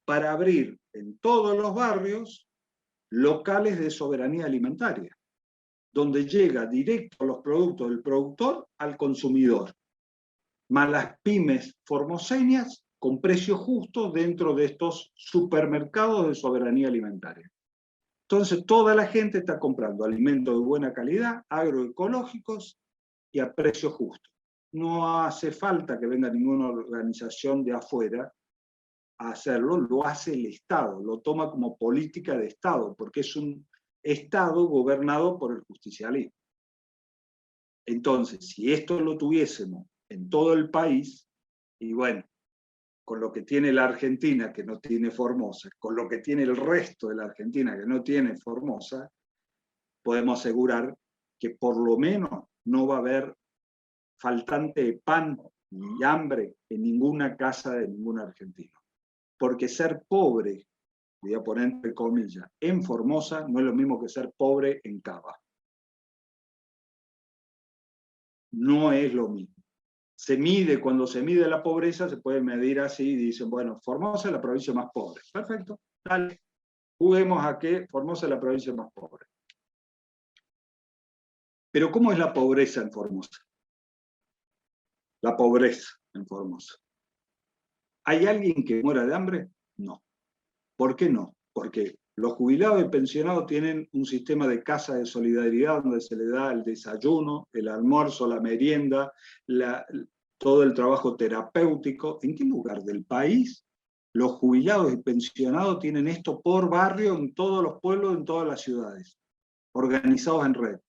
para abrir en todos los barrios locales de soberanía alimentaria, donde llega directo los productos del productor al consumidor, más las pymes formoseñas con precios justos dentro de estos supermercados de soberanía alimentaria. Entonces toda la gente está comprando alimentos de buena calidad, agroecológicos y a precios justos. No hace falta que venga ninguna organización de afuera a hacerlo, lo hace el Estado, lo toma como política de Estado, porque es un Estado gobernado por el justicialismo. Entonces, si esto lo tuviésemos en todo el país, y bueno, con lo que tiene la Argentina, que no tiene Formosa, con lo que tiene el resto de la Argentina, que no tiene Formosa, podemos asegurar que por lo menos no va a haber faltante de pan ni hambre en ninguna casa de ningún argentino. Porque ser pobre, voy a poner entre comillas, en Formosa no es lo mismo que ser pobre en Cava. No es lo mismo. Cuando se mide la pobreza, se puede medir así y dicen, bueno, Formosa es la provincia más pobre. Perfecto, dale. Juguemos a que Formosa es la provincia más pobre. Pero ¿cómo es la pobreza en Formosa? La pobreza en Formosa. ¿Hay alguien que muera de hambre? No. ¿Por qué no? Porque los jubilados y pensionados tienen un sistema de casa de solidaridad donde se le da el desayuno, el almuerzo, la merienda, todo el trabajo terapéutico. ¿En qué lugar del país los jubilados y pensionados tienen esto por barrio en todos los pueblos, en todas las ciudades, organizados en red,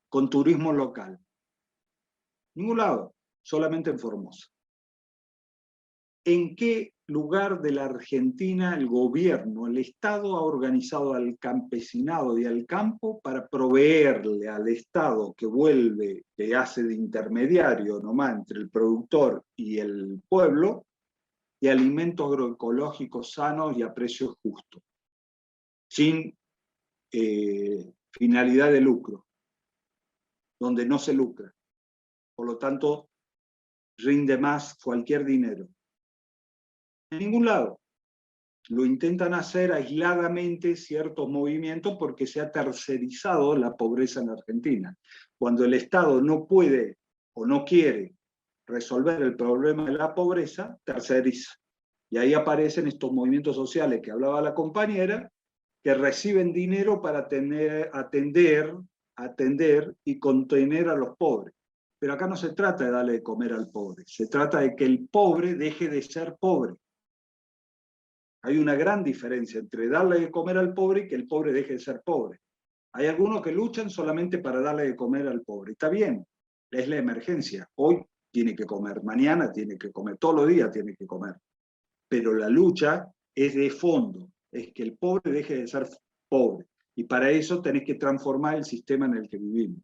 con turismo local? Ningún lado, solamente en Formosa. ¿En qué lugar de la Argentina el gobierno, el Estado ha organizado al campesinado y al campo para proveerle al Estado que vuelve, que hace de intermediario nomás entre el productor y el pueblo, y alimentos agroecológicos sanos y a precios justos, sin finalidad de lucro, donde no se lucra? Por lo tanto, rinde más cualquier dinero. En ningún lado. Lo intentan hacer aisladamente ciertos movimientos porque se ha tercerizado la pobreza en la Argentina. Cuando el Estado no puede o no quiere resolver el problema de la pobreza, terceriza. Y ahí aparecen estos movimientos sociales que hablaba la compañera, que reciben dinero para atender y contener a los pobres. Pero acá no se trata de darle de comer al pobre, se trata de que el pobre deje de ser pobre. Hay una gran diferencia entre darle de comer al pobre y que el pobre deje de ser pobre. Hay algunos que luchan solamente para darle de comer al pobre. Está bien, es la emergencia. Hoy tiene que comer, mañana tiene que comer, todos los días tiene que comer. Pero la lucha es de fondo, es que el pobre deje de ser pobre. Y para eso tenés que transformar el sistema en el que vivimos.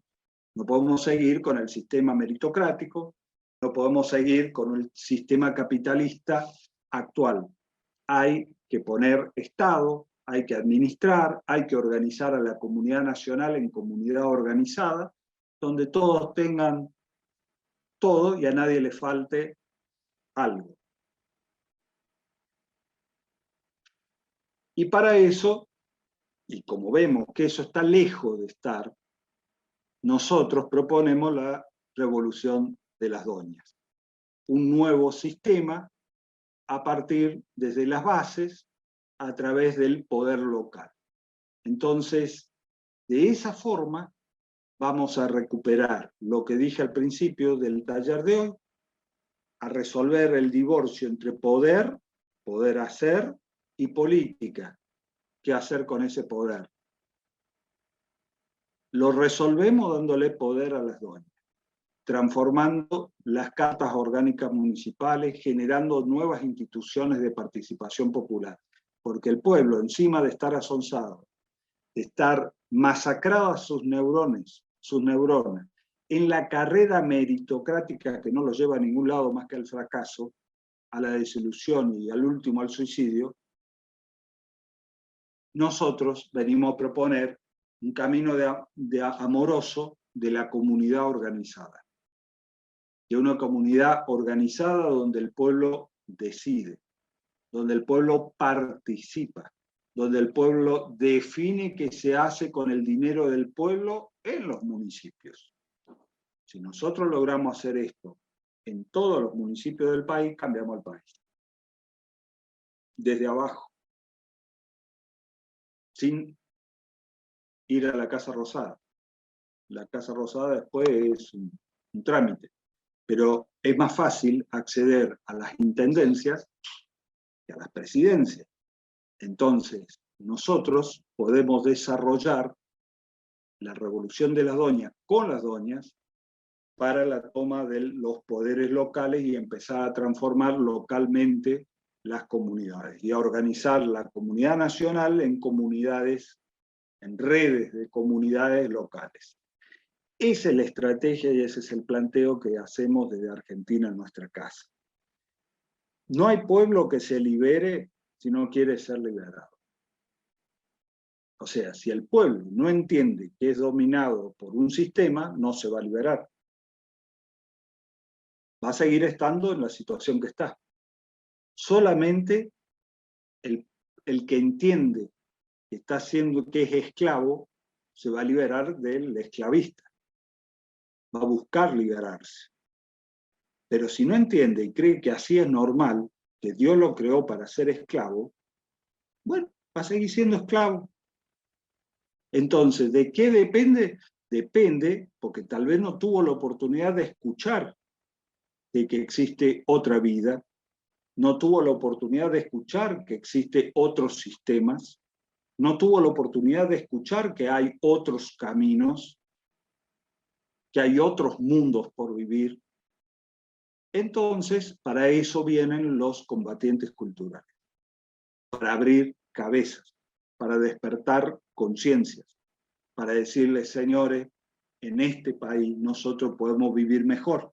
No podemos seguir con el sistema meritocrático, no podemos seguir con el sistema capitalista actual. Hay que poner Estado, hay que administrar, hay que organizar a la comunidad nacional en comunidad organizada, donde todos tengan todo y a nadie le falte algo. Y para eso, y como vemos que eso está lejos de estar, nosotros proponemos la revolución de las doñas. Un nuevo sistema a partir desde las bases, a través del poder local. Entonces, de esa forma, vamos a recuperar lo que dije al principio del taller de hoy, a resolver el divorcio entre poder, poder hacer, y política. ¿Qué hacer con ese poder? Lo resolvemos dándole poder a las doñas, transformando las cartas orgánicas municipales, generando nuevas instituciones de participación popular. Porque el pueblo, encima de estar asonsado, de estar masacrado a sus neuronas, en la carrera meritocrática que no los lleva a ningún lado más que al fracaso, a la desilusión y al último al suicidio, nosotros venimos a proponer un camino amoroso de la comunidad organizada. De una comunidad organizada donde el pueblo decide, donde el pueblo participa, donde el pueblo define qué se hace con el dinero del pueblo en los municipios. Si nosotros logramos hacer esto en todos los municipios del país, cambiamos el país. Desde abajo. Sin ir a la Casa Rosada. La Casa Rosada después es un trámite. Pero es más fácil acceder a las intendencias y a las presidencias. Entonces, nosotros podemos desarrollar la revolución de las doñas con las doñas para la toma de los poderes locales y empezar a transformar localmente las comunidades y a organizar la comunidad nacional en comunidades, en redes de comunidades locales. Esa es la estrategia y ese es el planteo que hacemos desde Argentina en nuestra casa. No hay pueblo que se libere si no quiere ser liberado. O sea, si el pueblo no entiende que es dominado por un sistema, no se va a liberar. Va a seguir estando en la situación que está. Solamente el que entiende que está haciendo, que es esclavo, se va a liberar del esclavista. Va a buscar liberarse. Pero si no entiende y cree que así es normal, que Dios lo creó para ser esclavo, bueno, va a seguir siendo esclavo. Entonces, ¿de qué depende? Depende porque tal vez no tuvo la oportunidad de escuchar de que existe otra vida, no tuvo la oportunidad de escuchar que existe otros sistemas, no tuvo la oportunidad de escuchar que hay otros caminos, que hay otros mundos por vivir. Entonces, para eso vienen los combatientes culturales, para abrir cabezas, para despertar conciencias, para decirles, señores, en este país nosotros podemos vivir mejor,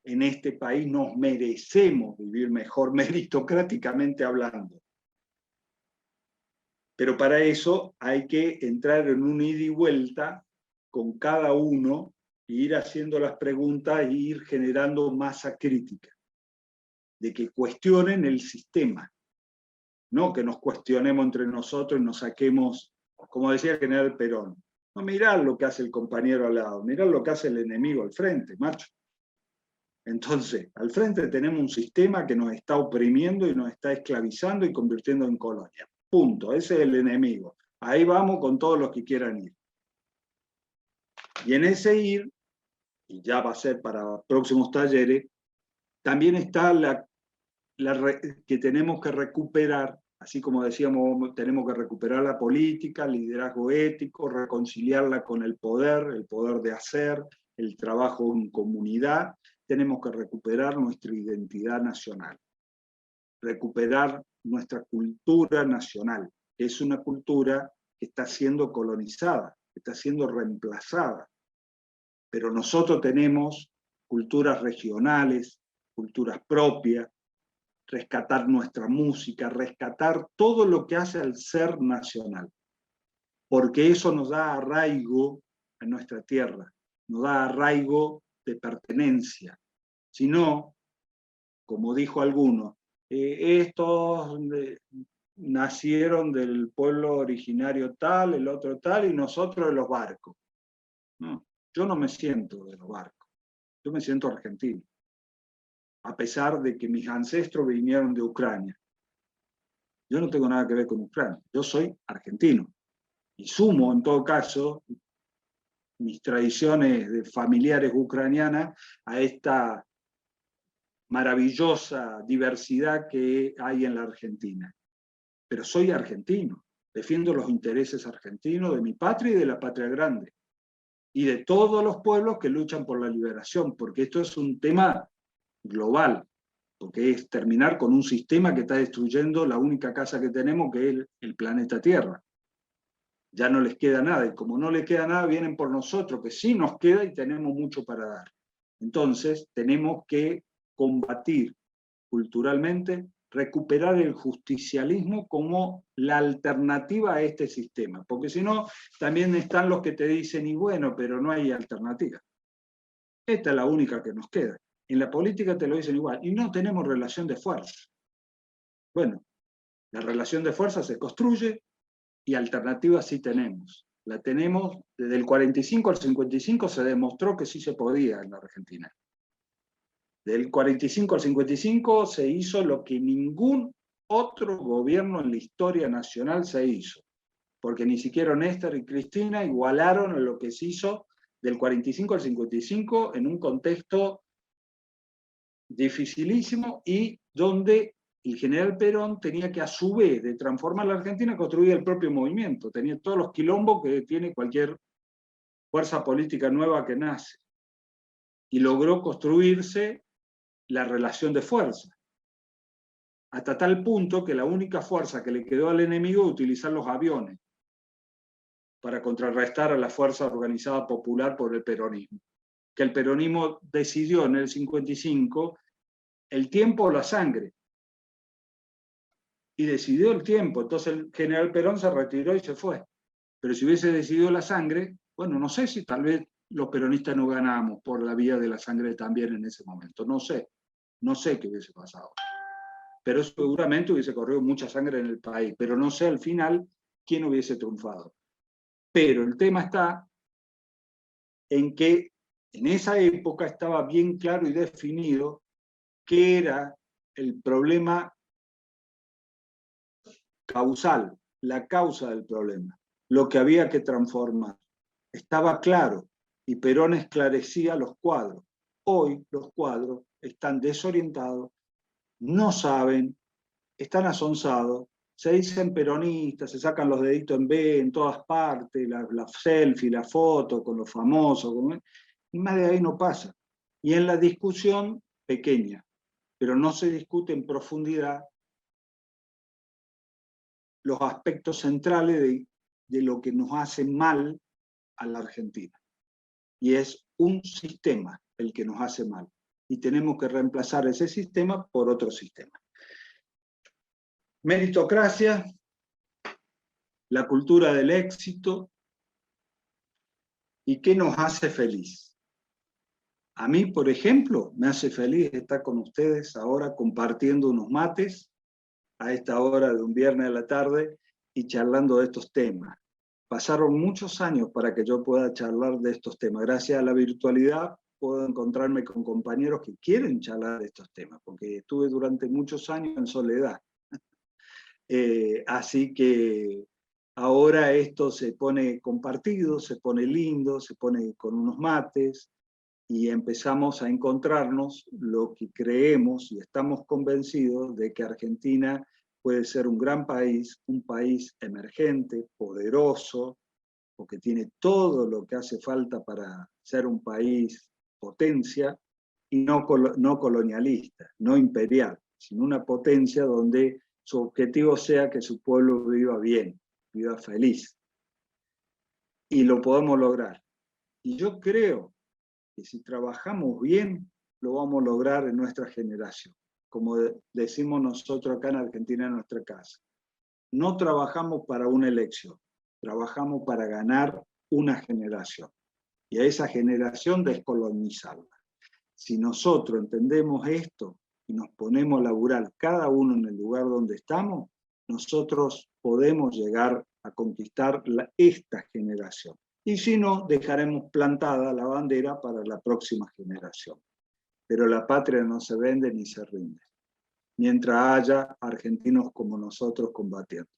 en este país nos merecemos vivir mejor, meritocráticamente hablando. Pero para eso hay que entrar en un ida y vuelta con cada uno, e ir haciendo las preguntas e ir generando masa crítica, de que cuestionen el sistema, no que nos cuestionemos entre nosotros y nos saquemos, como decía el general Perón, no mirar lo que hace el compañero al lado, mirar lo que hace el enemigo al frente, macho. Entonces, al frente tenemos un sistema que nos está oprimiendo y nos está esclavizando y convirtiendo en colonia. Punto, ese es el enemigo. Ahí vamos con todos los que quieran ir. Y en ese ir, y ya va a ser para próximos talleres, también está que tenemos que recuperar, así como decíamos, tenemos que recuperar la política, el liderazgo ético, reconciliarla con el poder de hacer, el trabajo en comunidad. Tenemos que recuperar nuestra identidad nacional, recuperar nuestra cultura nacional, que es una cultura que está siendo colonizada, que está siendo reemplazada. Pero nosotros tenemos culturas regionales, culturas propias, rescatar nuestra música, rescatar todo lo que hace al ser nacional, porque eso nos da arraigo a nuestra tierra, nos da arraigo de pertenencia. Si no, como dijo alguno, estos nacieron del pueblo originario tal, el otro tal, y nosotros de los barcos. No, yo no me siento de los barcos, yo me siento argentino, a pesar de que mis ancestros vinieron de Ucrania. Yo no tengo nada que ver con Ucrania, yo soy argentino. Y sumo, en todo caso, mis tradiciones de familiares ucranianas a esta maravillosa diversidad que hay en la Argentina. Pero soy argentino, defiendo los intereses argentinos de mi patria y de la patria grande, y de todos los pueblos que luchan por la liberación, porque esto es un tema global, porque es terminar con un sistema que está destruyendo la única casa que tenemos, que es el planeta Tierra. Ya no les queda nada, y como no les queda nada, vienen por nosotros, que sí nos queda y tenemos mucho para dar. Entonces, tenemos que combatir culturalmente, recuperar el justicialismo como la alternativa a este sistema, porque si no, también están los que te dicen, y bueno, pero no hay alternativa. Esta es la única que nos queda. En la política te lo dicen igual, y no tenemos relación de fuerza. Bueno, la relación de fuerza se construye y alternativas sí tenemos. La tenemos desde el 45 al 55, se demostró que sí se podía en la Argentina. Del 45 al 55 se hizo lo que ningún otro gobierno en la historia nacional se hizo, porque ni siquiera Néstor y Cristina igualaron a lo que se hizo del 45 al 55 en un contexto dificilísimo y donde el general Perón tenía que, a su vez, de transformar la Argentina, construir el propio movimiento. Tenía todos los quilombos que tiene cualquier fuerza política nueva que nace. Y logró construirse la relación de fuerza. Hasta tal punto que la única fuerza que le quedó al enemigo es utilizar los aviones para contrarrestar a la fuerza organizada popular por el peronismo. Que el peronismo decidió en el 55 el tiempo o la sangre. Y decidió el tiempo. Entonces el general Perón se retiró y se fue. Pero si hubiese decidido la sangre, bueno, no sé si tal vez los peronistas no ganábamos por la vía de la sangre también en ese momento. No sé qué hubiese pasado. Pero seguramente hubiese corrido mucha sangre en el país. Pero no sé al final quién hubiese triunfado. Pero el tema está en que en esa época estaba bien claro y definido qué era el problema causal, la causa del problema, lo que había que transformar. Estaba claro y Perón esclarecía los cuadros. Hoy los cuadros están desorientados, no saben, están asonzados, se dicen peronistas, se sacan los deditos en B en todas partes, la selfie, la foto con los famosos, y más de ahí no pasa. Y en la discusión, pequeña, pero no se discute en profundidad los aspectos centrales de lo que nos hace mal a la Argentina. Y es un sistema el que nos hace mal. Y tenemos que reemplazar ese sistema por otro sistema. Meritocracia, la cultura del éxito, ¿y qué nos hace feliz? A mí, por ejemplo, me hace feliz estar con ustedes ahora compartiendo unos mates a esta hora de un viernes a la tarde y charlando de estos temas. Pasaron muchos años para que yo pueda charlar de estos temas. Gracias a la virtualidad puedo encontrarme con compañeros que quieren charlar de estos temas, porque estuve durante muchos años en soledad. Así que ahora esto se pone compartido, se pone lindo, se pone con unos mates y empezamos a encontrarnos lo que creemos y estamos convencidos de que Argentina puede ser un gran país, un país emergente, poderoso, porque tiene todo lo que hace falta para ser un país potencia y no colonialista, no imperial, sino una potencia donde su objetivo sea que su pueblo viva bien, viva feliz. Y lo podemos lograr. Y yo creo que si trabajamos bien, lo vamos a lograr en nuestra generación. Como decimos nosotros acá en Argentina, en nuestra casa. No trabajamos para una elección, trabajamos para ganar una generación. Y a esa generación descolonizarla. Si nosotros entendemos esto y nos ponemos a laburar cada uno en el lugar donde estamos, nosotros podemos llegar a conquistar esta generación. Y si no, dejaremos plantada la bandera para la próxima generación. Pero la patria no se vende ni se rinde, mientras haya argentinos como nosotros combatiendo.